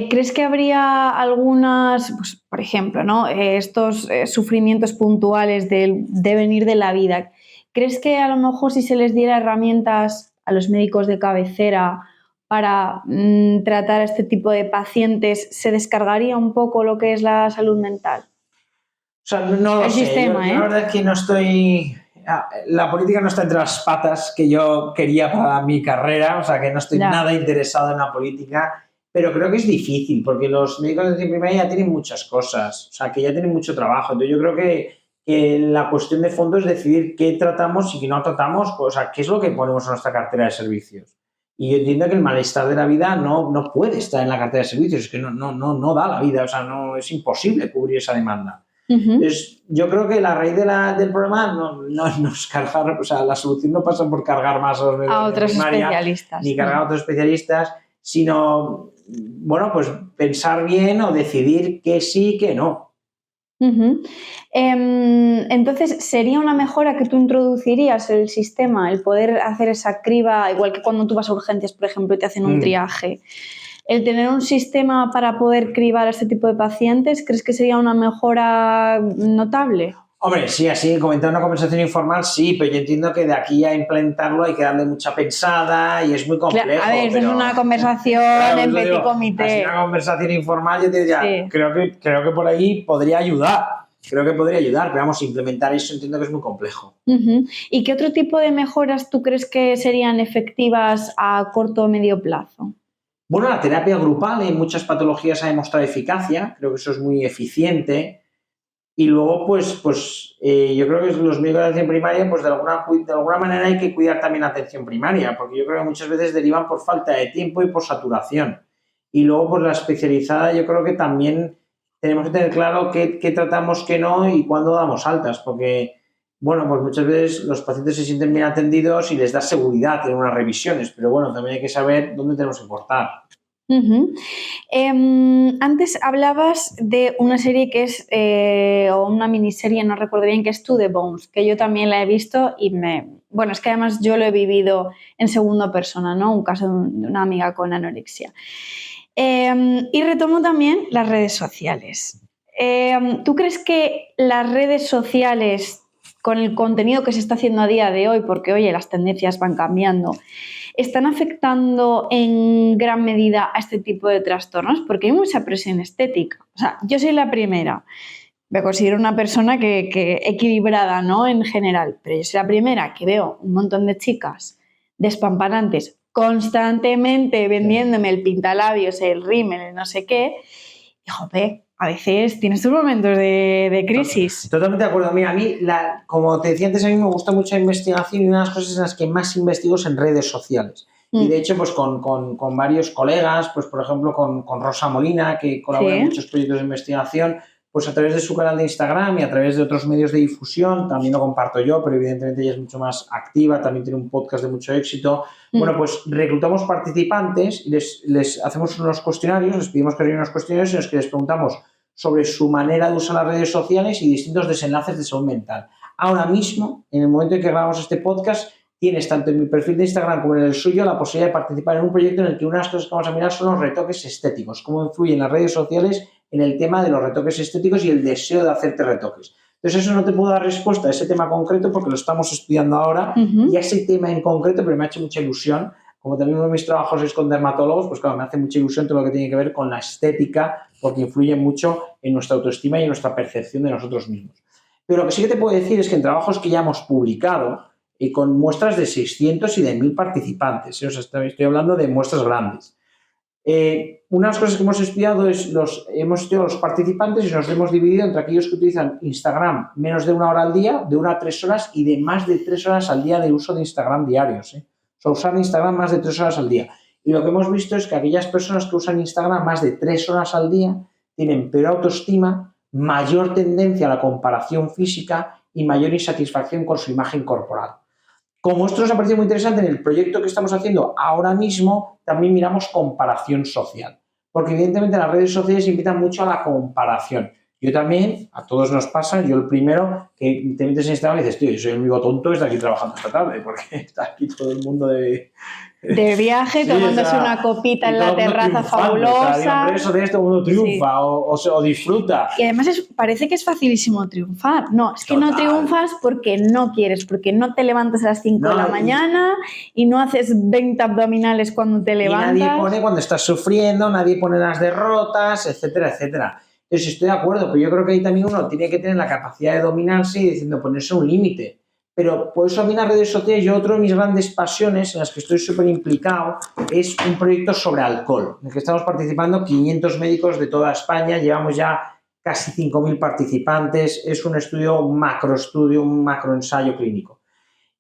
S1: ¿Crees que habría algunas, pues, por ejemplo, ¿no? Estos sufrimientos puntuales del devenir de la vida? ¿Crees que a lo mejor si se les diera herramientas a los médicos de cabecera para tratar a este tipo de pacientes, se descargaría un poco lo que es la salud mental?
S2: O sea, no lo
S1: El
S2: sé.
S1: sistema,
S2: yo la verdad es que no estoy... La política no está entre las patas que yo quería para mi carrera, o sea, que no estoy nada interesado en la política, pero creo que es difícil, porque los médicos de atención primaria ya tienen muchas cosas, o sea, que ya tienen mucho trabajo. Entonces, yo creo que la cuestión de fondo es decidir qué tratamos y qué no tratamos, o sea, qué es lo que ponemos en nuestra cartera de servicios. Y yo entiendo que el malestar de la vida no puede estar en la cartera de servicios, es que no da la vida, o sea, es imposible cubrir esa demanda.
S1: Uh-huh.
S2: Entonces, yo creo que la raíz del problema no es cargar, o sea, la solución no pasa por cargar más a los médicos
S1: a otros especialistas,
S2: ni cargar a otros especialistas, sino, bueno, pues pensar bien o decidir que sí, que no.
S1: Uh-huh. Entonces, ¿sería una mejora que tú introducirías el sistema, el poder hacer esa criba, igual que cuando tú vas a urgencias, por ejemplo, y te hacen un triaje? El tener un sistema para poder cribar a este tipo de pacientes, ¿crees que sería una mejora notable?
S2: Hombre, sí, así, comentar una conversación informal, sí, pero yo entiendo que de aquí a implementar hay que darle mucha pensada y es muy complejo.
S1: Claro, a ver,
S2: pero,
S1: es una conversación en petit comité.
S2: Es una conversación informal, yo te diría,
S1: Sí.
S2: creo que por ahí podría ayudar. Creo que podría ayudar, pero vamos, implementar eso entiendo que es muy complejo.
S1: Uh-huh. ¿Y qué otro tipo de mejoras tú crees que serían efectivas a corto o medio plazo?
S2: Bueno, la terapia grupal en muchas patologías ha demostrado eficacia, creo que eso es muy eficiente. Y luego, pues yo creo que los médicos de atención primaria, pues de alguna manera hay que cuidar también la atención primaria, porque yo creo que muchas veces derivan por falta de tiempo y por saturación. Y luego, pues la especializada, yo creo que también tenemos que tener claro qué tratamos, qué no y cuándo damos altas, porque, bueno, pues muchas veces los pacientes se sienten bien atendidos y les da seguridad tener unas revisiones, pero bueno, también hay que saber dónde tenemos que cortar.
S1: Uh-huh. Antes hablabas de una serie que es, o una miniserie, no recuerdo bien, que es To The Bones, que yo también la he visto y bueno, es que además yo lo he vivido en segunda persona, ¿no? Un caso de una amiga con anorexia. Y retomo también las redes sociales. ¿Tú crees que las redes sociales, con el contenido que se está haciendo a día de hoy, porque oye, las tendencias van cambiando, están afectando en gran medida a este tipo de trastornos? Porque hay mucha presión estética. O sea, yo soy la primera. Me considero una persona que equilibrada, ¿no? En general, pero yo soy la primera que veo un montón de chicas despampanantes constantemente vendiéndome el pintalabios, el rímel, el no sé qué. Y, joder, a veces tienes tus momentos de crisis.
S2: Totalmente de acuerdo. Mira, a mí, como te decía antes, a mí me gusta mucho la investigación y una de las cosas en las que más investigo es en redes sociales. Y de hecho, pues con varios colegas, pues por ejemplo con Rosa Molina, que colabora en muchos proyectos de investigación, pues a través de su canal de Instagram y a través de otros medios de difusión, también lo comparto yo, pero evidentemente ella es mucho más activa, también tiene un podcast de mucho éxito. Bueno, pues reclutamos participantes y les hacemos unos cuestionarios, les pedimos que rellenen unos cuestionarios en los que les preguntamos sobre su manera de usar las redes sociales y distintos desenlaces de salud mental. Ahora mismo, en el momento en que grabamos este podcast, tienes tanto en mi perfil de Instagram como en el suyo la posibilidad de participar en un proyecto en el que una de las cosas que vamos a mirar son los retoques estéticos, cómo influyen las redes sociales en el tema de los retoques estéticos y el deseo de hacerte retoques. Entonces, eso no te puedo dar respuesta a ese tema concreto porque lo estamos estudiando ahora y a ese tema en concreto, pero me ha hecho mucha ilusión. Como también uno de mis trabajos es con dermatólogos, pues claro, me hace mucha ilusión todo lo que tiene que ver con la estética porque influye mucho en nuestra autoestima y en nuestra percepción de nosotros mismos. Pero lo que sí que te puedo decir es que en trabajos que ya hemos publicado, y con muestras de 600 y de 1000 participantes, o sea, estoy hablando de muestras grandes. Una de las cosas que hemos estudiado es hemos estudiado los participantes y nos hemos dividido entre aquellos que utilizan Instagram menos de 1 hora al día, de 1 a 3 horas y de más de 3 horas al día de uso de Instagram diarios. O sea, usar Instagram más de 3 horas al día. Y lo que hemos visto es que aquellas personas que usan Instagram más de 3 horas al día tienen peor autoestima, mayor tendencia a la comparación física y mayor insatisfacción con su imagen corporal. Como esto nos ha parecido muy interesante en el proyecto que estamos haciendo ahora mismo, también miramos comparación social. Porque evidentemente las redes sociales invitan mucho a la comparación. Yo también, a todos nos pasa, yo el primero que te metes en Instagram y dices, tío, yo soy el único tonto que está aquí trabajando esta tarde, porque está aquí todo el mundo de
S1: viaje, tomándose una copita en la terraza fabulosa.
S2: O sea, en redes sociales todo el mundo triunfa o disfruta.
S1: Y además parece que es facilísimo triunfar. No, es que no triunfas porque no quieres, porque no te levantas a las 5 de la mañana y no haces 20 abdominales cuando te levantas.
S2: Y nadie pone cuando estás sufriendo, nadie pone las derrotas, etcétera, etcétera. Entonces estoy de acuerdo, pero yo creo que ahí también uno tiene que tener la capacidad de dominarse y diciendo ponerse un límite. Pero por eso a mí las redes sociales, yo otro de mis grandes pasiones en las que estoy súper implicado es un proyecto sobre alcohol, en el que estamos participando 500 médicos de toda España, llevamos ya casi 5.000 participantes, es un estudio, un macroensayo clínico.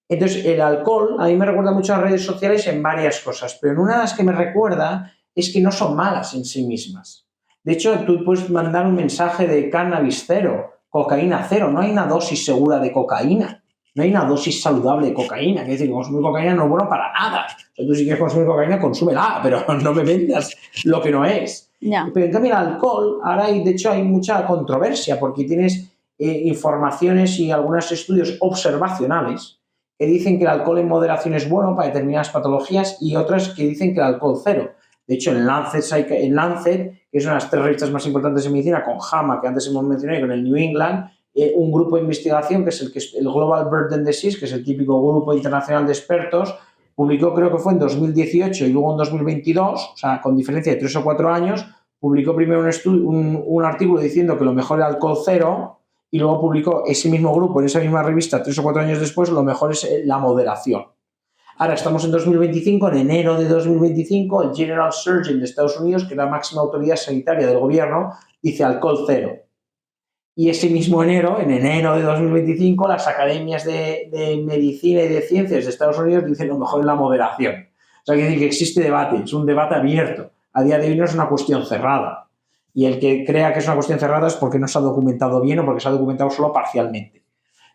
S2: Entonces, el alcohol a mí me recuerda mucho a las redes sociales en varias cosas, pero en una de las que me recuerda es que no son malas en sí mismas. De hecho, tú puedes mandar un mensaje de cannabis cero, cocaína cero, no hay una dosis segura de cocaína. No hay una dosis saludable de cocaína. Quiere decir que consumir cocaína no es bueno para nada. O sea, tú si quieres consumir cocaína, consúmela, pero no me vendas lo que no es.
S1: Yeah.
S2: Pero en cambio el alcohol, ahora de hecho hay mucha controversia porque tienes informaciones y algunos estudios observacionales que dicen que el alcohol en moderación es bueno para determinadas patologías y otras que dicen que el alcohol cero. De hecho, en Lancet, que es una de las 3 revistas más importantes de medicina, con JAMA, que antes hemos mencionado, y con el New England, un grupo de investigación que es el Global Burden Disease, que es el típico grupo internacional de expertos, publicó, creo que fue en 2018 y luego en 2022, o sea, con diferencia de 3 o 4 años, publicó primero un artículo diciendo que lo mejor era alcohol cero y luego publicó ese mismo grupo en esa misma revista 3 o 4 años después, lo mejor es la moderación. Ahora estamos en 2025, en enero de 2025, el General Surgeon de Estados Unidos, que es la máxima autoridad sanitaria del gobierno, dice alcohol cero. Y ese mismo enero, en enero de 2025, las academias de medicina y de ciencias de Estados Unidos dicen lo mejor es la moderación. O sea, quiere decir que existe debate, es un debate abierto. A día de hoy no es una cuestión cerrada. Y el que crea que es una cuestión cerrada es porque no se ha documentado bien o porque se ha documentado solo parcialmente.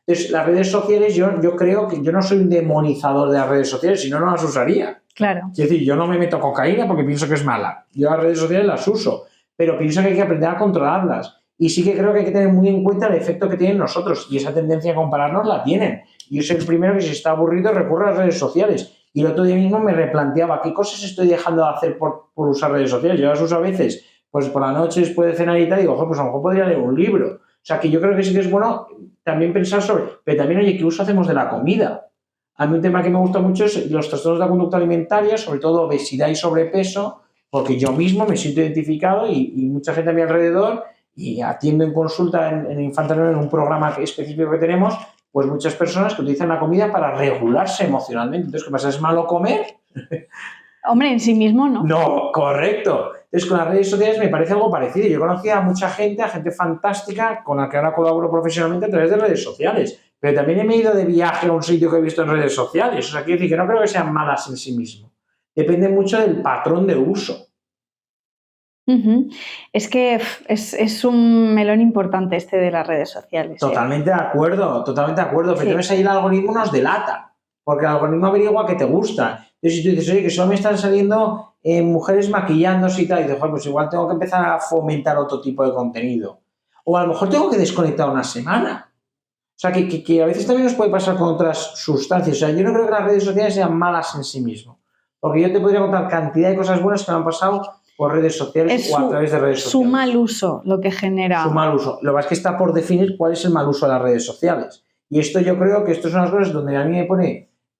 S2: Entonces, las redes sociales, yo creo que yo no soy un demonizador de las redes sociales, si no, no las usaría.
S1: Claro.
S2: Es decir, yo no me meto cocaína porque pienso que es mala. Yo las redes sociales las uso, pero pienso que hay que aprender a controlarlas. Y sí que creo que hay que tener muy en cuenta el efecto que tienen nosotros. Y esa tendencia a compararnos la tienen. Yo soy el primero que si está aburrido recurre a las redes sociales. Y el otro día mismo me replanteaba qué cosas estoy dejando de hacer por usar redes sociales. Yo las uso a veces, pues por la noche después de cenar y tal, digo, pues a lo mejor podría leer un libro. O sea, que yo creo que sí que es bueno también pensar sobre... Pero también, oye, ¿qué uso hacemos de la comida? A mí un tema que me gusta mucho es los trastornos de la conducta alimentaria, sobre todo obesidad y sobrepeso, porque yo mismo me siento identificado y mucha gente a mi alrededor... y atiendo en consulta en Infantil en un programa específico que tenemos, pues muchas personas que utilizan la comida para regularse emocionalmente. Entonces, ¿qué pasa? ¿Es malo comer?
S1: Hombre, en sí mismo no.
S2: No, correcto. Entonces, con las redes sociales me parece algo parecido. Yo conocí a mucha gente, a gente fantástica, con la que ahora colaboro profesionalmente a través de redes sociales. Pero también me he ido de viaje a un sitio que he visto en redes sociales. O sea, quiero decir que no creo que sean malas en sí mismo. Depende mucho del patrón de uso.
S1: Es que es un melón importante este de las redes sociales.
S2: Totalmente de acuerdo, totalmente de acuerdo. Pero
S1: Sí.
S2: entonces ahí el algoritmo nos delata, porque el algoritmo averigua que te gusta. Entonces, si tú dices, oye, que solo me están saliendo mujeres maquillándose y tal, y dices, joder, pues igual tengo que empezar a fomentar otro tipo de contenido. O a lo mejor tengo que desconectar una semana. O sea, que a veces también nos puede pasar con otras sustancias. O sea, yo no creo que las redes sociales sean malas en sí mismo. Porque yo te podría contar cantidad de cosas buenas que me han pasado por redes sociales o a través de redes sociales.
S1: Su mal uso lo que genera.
S2: Su mal uso. Lo que pasa es que está por definir cuál es el mal uso de las redes sociales. Y esto yo creo que esto son las cosas donde a mí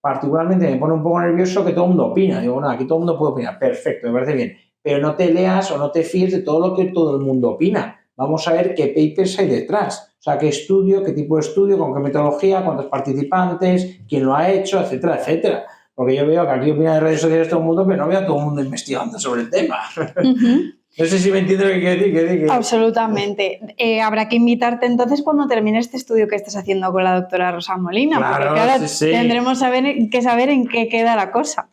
S2: particularmente me pone un poco nervioso que todo el mundo opina. Digo, bueno, aquí todo el mundo puede opinar. Perfecto, me parece bien. Pero no te leas o no te fíes de todo lo que todo el mundo opina. Vamos a ver qué papers hay detrás. O sea, qué estudio, qué tipo de estudio, con qué metodología, cuántos participantes, quién lo ha hecho, etcétera, etcétera. Porque yo veo que aquí opina de redes sociales todo el mundo, pero no veo a todo el mundo investigando sobre el tema. No sé si me entiendes lo que quiero decir.
S1: Absolutamente. Habrá que invitarte entonces cuando termine este estudio que estás haciendo con la doctora Rosa Molina,
S2: claro,
S1: porque ahora
S2: sí.
S1: tendremos que saber en qué queda la cosa.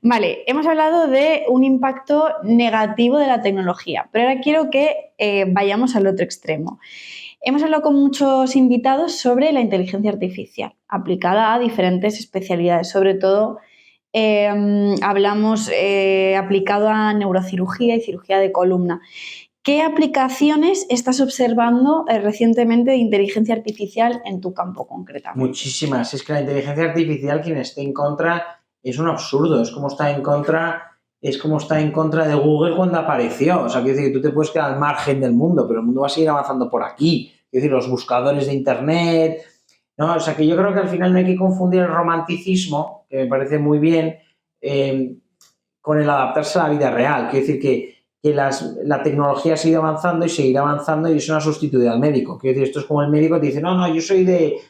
S1: Vale, hemos hablado de un impacto negativo de la tecnología, pero ahora quiero que vayamos al otro extremo. Hemos hablado con muchos invitados sobre la inteligencia artificial aplicada a diferentes especialidades, sobre todo hablamos aplicado a neurocirugía y cirugía de columna. ¿Qué aplicaciones estás observando recientemente de inteligencia artificial en tu campo concretamente?
S2: Muchísimas. Es que la inteligencia artificial, quien esté en contra, es un absurdo. Es como está en contra de Google cuando apareció. O sea, quiero decir que tú te puedes quedar al margen del mundo, pero el mundo va a seguir avanzando por aquí. Es decir, los buscadores de Internet. No, o sea, que yo creo que al final no hay que confundir el romanticismo, que me parece muy bien, con el adaptarse a la vida real. Quiero decir que la tecnología sigue avanzando y seguirá avanzando y eso no sustituye al médico. Quiero decir, esto es como el médico que te dice, no, yo soy de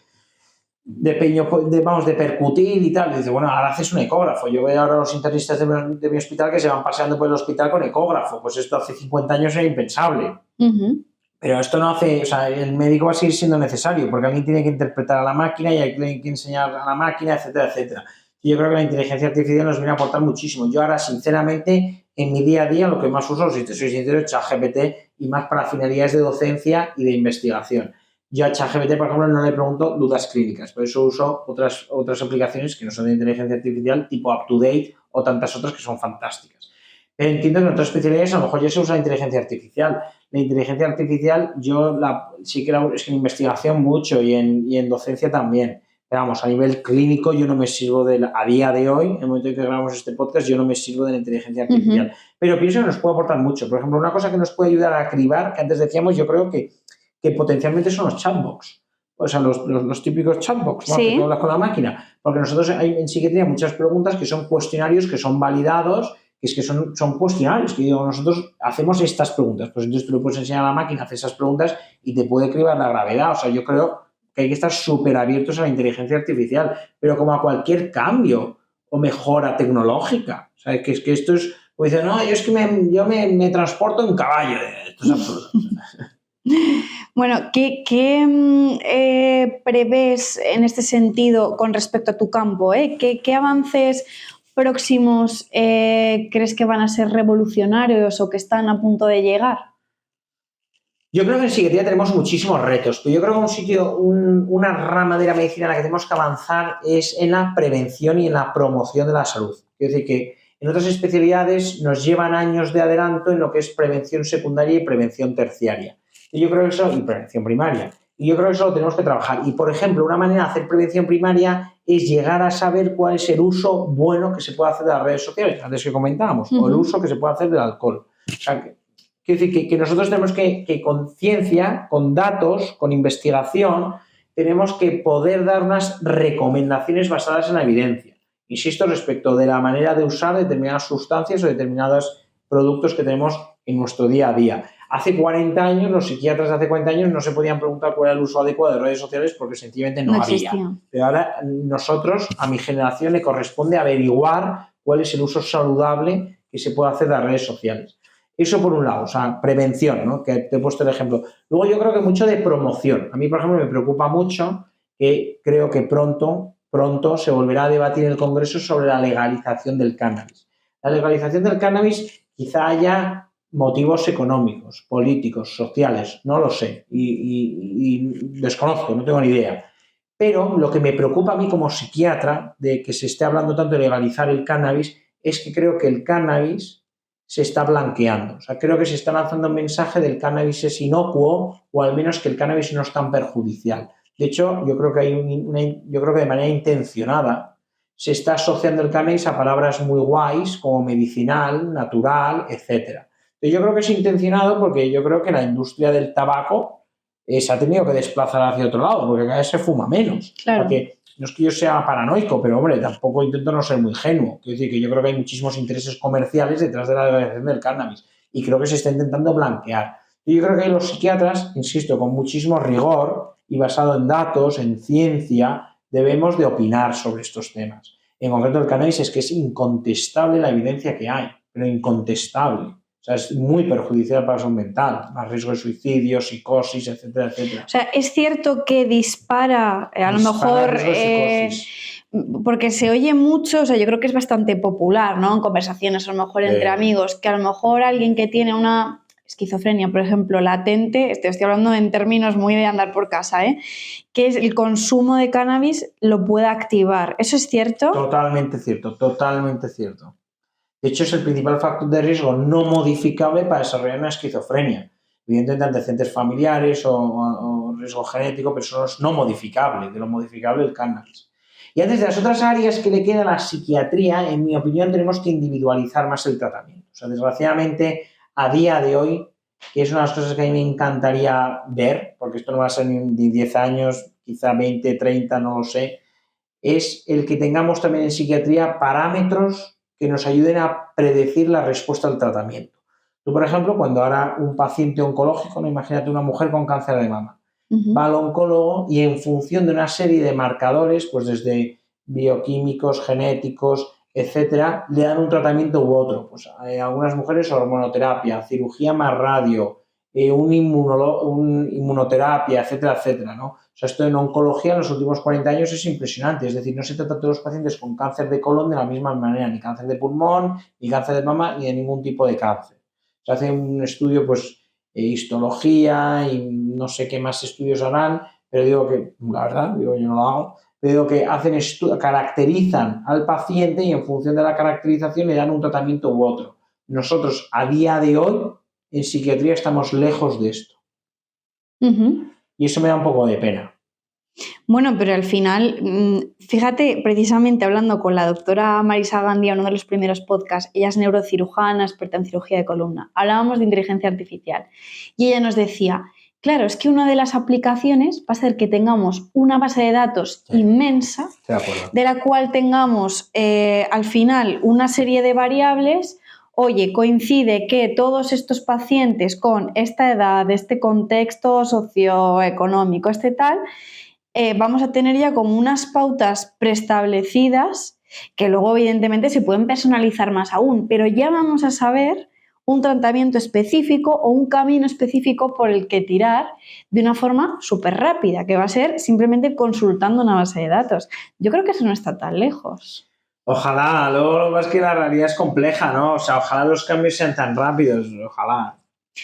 S2: percutir y tal. Y dice, bueno, ahora haces un ecógrafo. Yo veo ahora a los internistas de mi hospital que se van paseando por el hospital con ecógrafo. Pues esto hace 50 años era impensable. Pero esto no hace, o sea, el médico va a seguir siendo necesario porque alguien tiene que interpretar a la máquina y hay que enseñar a la máquina, etcétera, etcétera. Y yo creo que la inteligencia artificial nos viene a aportar muchísimo. Yo ahora, sinceramente, en mi día a día lo que más uso, si te soy sincero, es ChatGPT y más para finalidades de docencia y de investigación. Yo a ChatGPT, por ejemplo, no le pregunto dudas clínicas, por eso uso otras aplicaciones que no son de inteligencia artificial, tipo UpToDate o tantas otras que son fantásticas. Pero entiendo que en otras especialidades a lo mejor ya se usa la inteligencia artificial. La inteligencia artificial sí que es que en investigación mucho y en docencia también. Pero vamos, a nivel clínico yo no me sirvo a día de hoy, en el momento en que grabamos este podcast, yo no me sirvo de la inteligencia artificial. Pero pienso que nos puede aportar mucho. Por ejemplo, una cosa que nos puede ayudar a cribar, que antes decíamos, yo creo que potencialmente son los chatbots. O sea, los típicos chatbots, ¿no?
S1: Sí.
S2: Que tú hablas con la máquina. Porque nosotros en psiquiatría hay muchas preguntas que son cuestionarios que son validados, que son cuestionarios, que digo, nosotros hacemos estas preguntas. Pues entonces tú le puedes enseñar a la máquina a hacer esas preguntas y te puede cribar la gravedad. O sea, yo creo que hay que estar súper abiertos a la inteligencia artificial, pero como a cualquier cambio o mejora tecnológica. O sea, que esto es, pues dice, no, yo me transporto en caballo. Esto es absurdo.
S1: Bueno, ¿qué prevés en este sentido con respecto a tu campo? ¿Qué avances próximos crees que van a ser revolucionarios o que están a punto de llegar?
S2: Yo creo que en psiquiatría tenemos muchísimos retos, pero yo creo que una rama de la medicina en la que tenemos que avanzar es en la prevención y en la promoción de la salud. Quiero decir que en otras especialidades nos llevan años de adelanto en lo que es prevención secundaria y prevención terciaria. Y yo creo que y prevención primaria. Y yo creo que eso lo tenemos que trabajar. Y, por ejemplo, una manera de hacer prevención primaria es llegar a saber cuál es el uso bueno que se puede hacer de las redes sociales, antes que comentábamos, o el uso que se puede hacer del alcohol. O sea, quiero decir que nosotros tenemos que con ciencia, con datos, con investigación, tenemos que poder dar unas recomendaciones basadas en la evidencia. Insisto, respecto de la manera de usar determinadas sustancias o determinados productos que tenemos en nuestro día a día. Hace 40 años, los psiquiatras de hace 40 años no se podían preguntar cuál era el uso adecuado de redes sociales porque sencillamente no había. Pero ahora nosotros, a mi generación, le corresponde averiguar cuál es el uso saludable que se puede hacer de las redes sociales. Eso por un lado, o sea, prevención, ¿no? Que te he puesto el ejemplo. Luego yo creo que mucho de promoción. A mí, por ejemplo, me preocupa mucho que creo que pronto se volverá a debatir en el Congreso sobre la legalización del cannabis. La legalización del cannabis quizá haya motivos económicos, políticos, sociales, no lo sé y desconozco, no tengo ni idea. Pero lo que me preocupa a mí como psiquiatra de que se esté hablando tanto de legalizar el cannabis es que creo que el cannabis se está blanqueando. O sea, creo que se está lanzando un mensaje del cannabis es inocuo o al menos que el cannabis no es tan perjudicial. De hecho, yo creo que yo creo que de manera intencionada se está asociando el cannabis a palabras muy guays como medicinal, natural, etcétera. Yo creo que es intencionado porque yo creo que la industria del tabaco se ha tenido que desplazar hacia otro lado porque cada vez se fuma menos.
S1: Claro.
S2: Porque no es que yo sea paranoico, pero hombre, tampoco intento no ser muy ingenuo. Quiero decir que yo creo que hay muchísimos intereses comerciales detrás de la legalización del cannabis y creo que se está intentando blanquear. Y yo creo que los psiquiatras, insisto, con muchísimo rigor y basado en datos, en ciencia, debemos de opinar sobre estos temas. En concreto el cannabis es que es incontestable la evidencia que hay, pero incontestable. O sea, es muy perjudicial para la salud mental, más riesgo de suicidio, psicosis, etcétera, etcétera.
S1: O sea, es cierto que dispara, lo mejor, porque se oye mucho, o sea, yo creo que es bastante popular, ¿no? En conversaciones, a lo mejor entre amigos, que a lo mejor alguien que tiene una esquizofrenia, por ejemplo, latente, estoy hablando en términos muy de andar por casa, que es el consumo de cannabis lo puede activar. ¿Eso es cierto?
S2: Totalmente cierto, totalmente cierto. De hecho, es el principal factor de riesgo no modificable para desarrollar una esquizofrenia. Evidentemente, antecedentes familiares o riesgo genético, pero eso es no modificable. De lo modificable, el cannabis. Y antes de las otras áreas que le queda a la psiquiatría, en mi opinión, tenemos que individualizar más el tratamiento. O sea, desgraciadamente, a día de hoy, que es una de las cosas que a mí me encantaría ver, porque esto no va a ser ni 10 años, quizá 20, 30, no lo sé, es el que tengamos también en psiquiatría parámetros que nos ayuden a predecir la respuesta al tratamiento. Tú, por ejemplo, cuando ahora un paciente oncológico, ¿no? Imagínate una mujer con cáncer de mama, va al oncólogo y en función de una serie de marcadores, pues desde bioquímicos, genéticos, etcétera, le dan un tratamiento u otro. Pues algunas mujeres hormonoterapia, cirugía más radio, inmunoterapia, etcétera, etcétera, ¿no? O sea, esto en oncología en los últimos 40 años es impresionante. Es decir, no se trata a todos los pacientes con cáncer de colon de la misma manera, ni cáncer de pulmón, ni cáncer de mama, ni de ningún tipo de cáncer. Se hace un estudio, pues, histología y no sé qué más estudios harán, pero digo que, la verdad, yo no lo hago, pero digo que caracterizan al paciente y en función de la caracterización le dan un tratamiento u otro. Nosotros, a día de hoy, en psiquiatría estamos lejos de esto. Y eso me da un poco de pena.
S1: Bueno, pero al final, fíjate, precisamente hablando con la doctora Marisa Gandia, uno de los primeros podcasts, ella es neurocirujana, experta en cirugía de columna, hablábamos de inteligencia artificial y ella nos decía, claro, es que una de las aplicaciones va a ser que tengamos una base de datos inmensa, de la cual tengamos al final una serie de variables. Oye, coincide que todos estos pacientes con esta edad, este contexto socioeconómico, tal, vamos a tener ya como unas pautas preestablecidas que luego evidentemente se pueden personalizar más aún, pero ya vamos a saber un tratamiento específico o un camino específico por el que tirar de una forma súper rápida, que va a ser simplemente consultando una base de datos. Yo creo que eso no está tan lejos.
S2: Ojalá, luego lo que pasa es que la realidad es compleja, ¿no? O sea, ojalá los cambios sean tan rápidos, ojalá.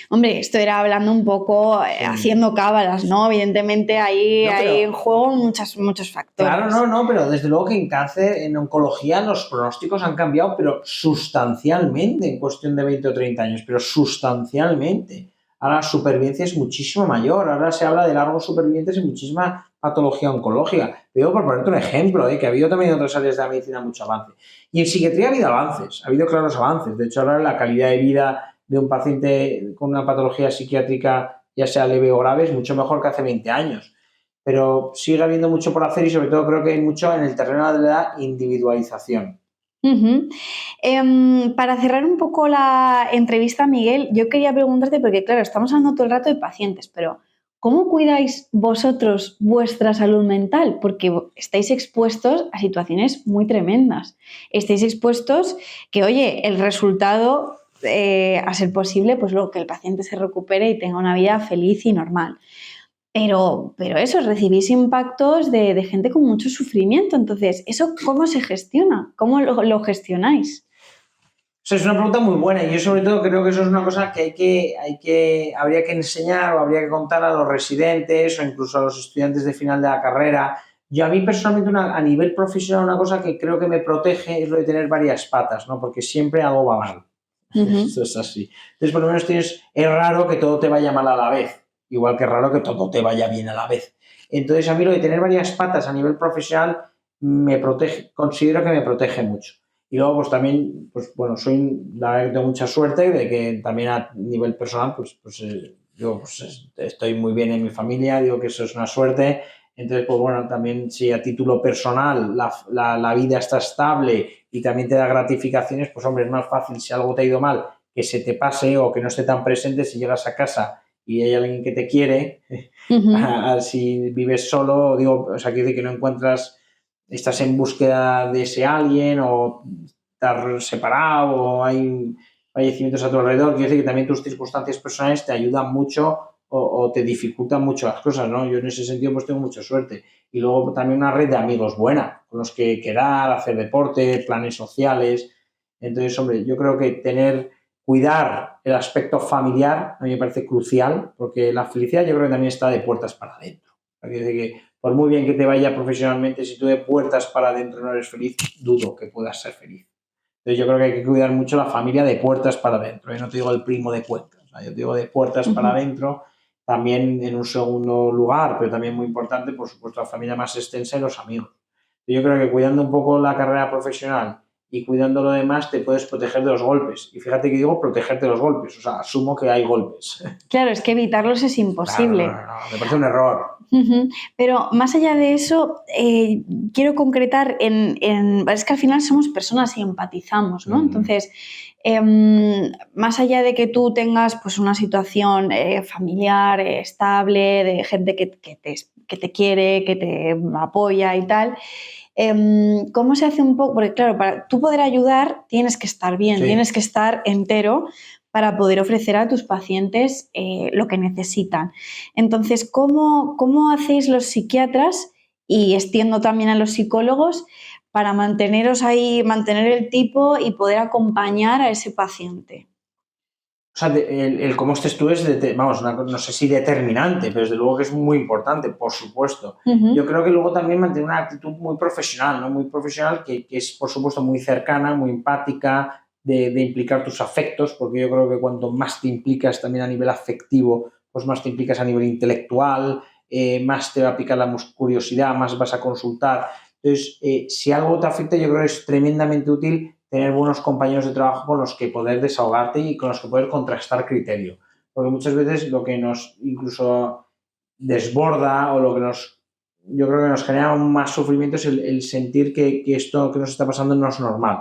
S1: Hombre, esto era hablando un poco, haciendo cábalas, ¿no? Evidentemente ahí hay en juego muchos factores.
S2: Claro, no, pero desde luego que en cáncer, en oncología, los pronósticos han cambiado, pero sustancialmente en cuestión de 20 o 30 años, pero sustancialmente. Ahora la supervivencia es muchísimo mayor, ahora se habla de largos supervivientes en muchísima patología oncológica. Digo por ponerte un ejemplo, que ha habido también en otras áreas de la medicina mucho avance. Y en psiquiatría ha habido avances, ha habido claros avances. De hecho, ahora la calidad de vida de un paciente con una patología psiquiátrica, ya sea leve o grave, es mucho mejor que hace 20 años. Pero sigue habiendo mucho por hacer y sobre todo creo que hay mucho en el terreno de la individualización.
S1: Ujú. Para cerrar un poco la entrevista, Miguel, yo quería preguntarte, porque claro, estamos hablando todo el rato de pacientes, pero ¿cómo cuidáis vosotros vuestra salud mental? Porque estáis expuestos a situaciones muy tremendas. Estáis expuestos que, oye, el resultado, a ser posible, pues luego que el paciente se recupere y tenga una vida feliz y normal. Pero eso, recibís impactos de gente con mucho sufrimiento. Entonces, ¿eso cómo se gestiona? ¿Cómo lo gestionáis?
S2: O sea, es una pregunta muy buena y yo sobre todo creo que eso es una cosa que habría que enseñar o habría que contar a los residentes o incluso a los estudiantes de final de la carrera. Yo a mí personalmente a nivel profesional una cosa que creo que me protege es lo de tener varias patas, ¿no? Porque siempre algo va mal.
S1: Ujú,
S2: Esto es así. Entonces por lo menos es raro que todo te vaya mal a la vez, igual que es raro que todo te vaya bien a la vez. Entonces a mí lo de tener varias patas a nivel profesional me protege, considero que me protege mucho. Y luego, pues también, pues bueno, la verdad que tengo mucha suerte de que también a nivel personal, digo, estoy muy bien en mi familia, digo que eso es una suerte. Entonces, pues bueno, también si a título personal la vida está estable y también te da gratificaciones, pues hombre, es más fácil si algo te ha ido mal que se te pase o que no esté tan presente si llegas a casa y hay alguien que te quiere,
S1: ujú.
S2: si vives solo, digo, o sea, quiere decir que no encuentras, estás en búsqueda de ese alguien o estás separado o hay fallecimientos a tu alrededor, quiere decir que también tus circunstancias personales te ayudan mucho o te dificultan mucho las cosas, ¿no? Yo en ese sentido pues tengo mucha suerte. Y luego también una red de amigos buena, con los que quedar, hacer deporte, planes sociales. Entonces, hombre, yo creo que cuidar el aspecto familiar a mí me parece crucial, porque la felicidad yo creo que también está de puertas para adentro. Quiere decir que por muy bien que te vaya profesionalmente, si tú de puertas para adentro no eres feliz, dudo que puedas ser feliz. Entonces yo creo que hay que cuidar mucho la familia de puertas para adentro. Yo no te digo el primo de Cuenca, o sea, yo te digo de puertas para
S1: Ujú.
S2: adentro. También en un segundo lugar, pero también muy importante, por supuesto, la familia más extensa y los amigos. Yo creo que cuidando un poco la carrera profesional y cuidando lo demás, te puedes proteger de los golpes. Y fíjate que digo protegerte de los golpes, o sea, asumo que hay golpes.
S1: Claro, es que evitarlos es
S2: Claro, no,
S1: imposible.
S2: no, no, me parece un error.
S1: Ujú. Pero más allá de eso, quiero concretar es que al final somos personas y empatizamos, ¿no?
S2: Mm,
S1: Entonces, más allá de que tú tengas pues, una situación familiar estable, de gente que te quiere, que te apoya y tal, ¿cómo se hace un poco? Porque claro, para tú poder ayudar tienes que estar bien, tienes
S2: sí.
S1: que estar entero para poder ofrecer a tus pacientes lo que necesitan. Entonces, ¿cómo hacéis los psiquiatras, y extiendo también a los psicólogos, para manteneros ahí, mantener el tipo y poder acompañar a ese paciente?
S2: O sea, el cómo estés tú es, vamos, no sé si determinante, pero desde luego que es muy importante, por supuesto. Yo
S1: Ujú,
S2: creo que luego también mantener una actitud muy profesional, ¿no? Muy profesional, que es, por supuesto, muy cercana, muy empática, de implicar tus afectos, porque yo creo que cuanto más te implicas también a nivel afectivo, pues más te implicas a nivel intelectual, más te va a picar la curiosidad, más vas a consultar. Entonces, si algo te afecta, yo creo que es tremendamente útil tener buenos compañeros de trabajo con los que poder desahogarte y con los que poder contrastar criterio. Porque muchas veces lo que nos incluso desborda o lo que yo creo que nos genera más sufrimiento es el sentir que esto que nos está pasando no es normal.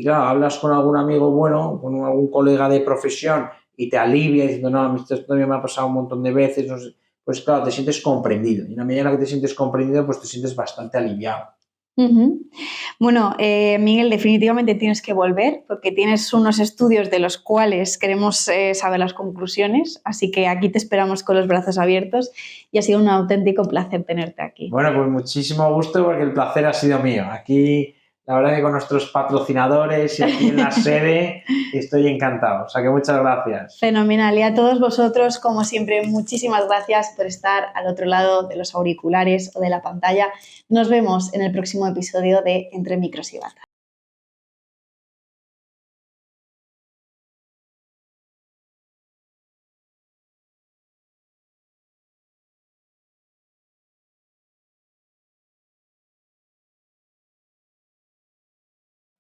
S2: Claro, hablas con algún amigo bueno, con algún colega de profesión y te alivia diciendo, no, a mí esto también me ha pasado un montón de veces, no sé, pues claro, te sientes comprendido. Y en la medida en la que te sientes comprendido, pues te sientes bastante aliviado.
S1: ujú. Bueno, Miguel, definitivamente tienes que volver porque tienes unos estudios de los cuales queremos saber las conclusiones, así que aquí te esperamos con los brazos abiertos y ha sido un auténtico placer tenerte aquí.
S2: Bueno, pues muchísimo gusto porque el placer ha sido mío. Aquí, la verdad que con nuestros patrocinadores y aquí en la sede estoy encantado. O sea que muchas gracias.
S1: Fenomenal. Y a todos vosotros, como siempre, muchísimas gracias por estar al otro lado de los auriculares o de la pantalla. Nos vemos en el próximo episodio de Entre Micros y Bata.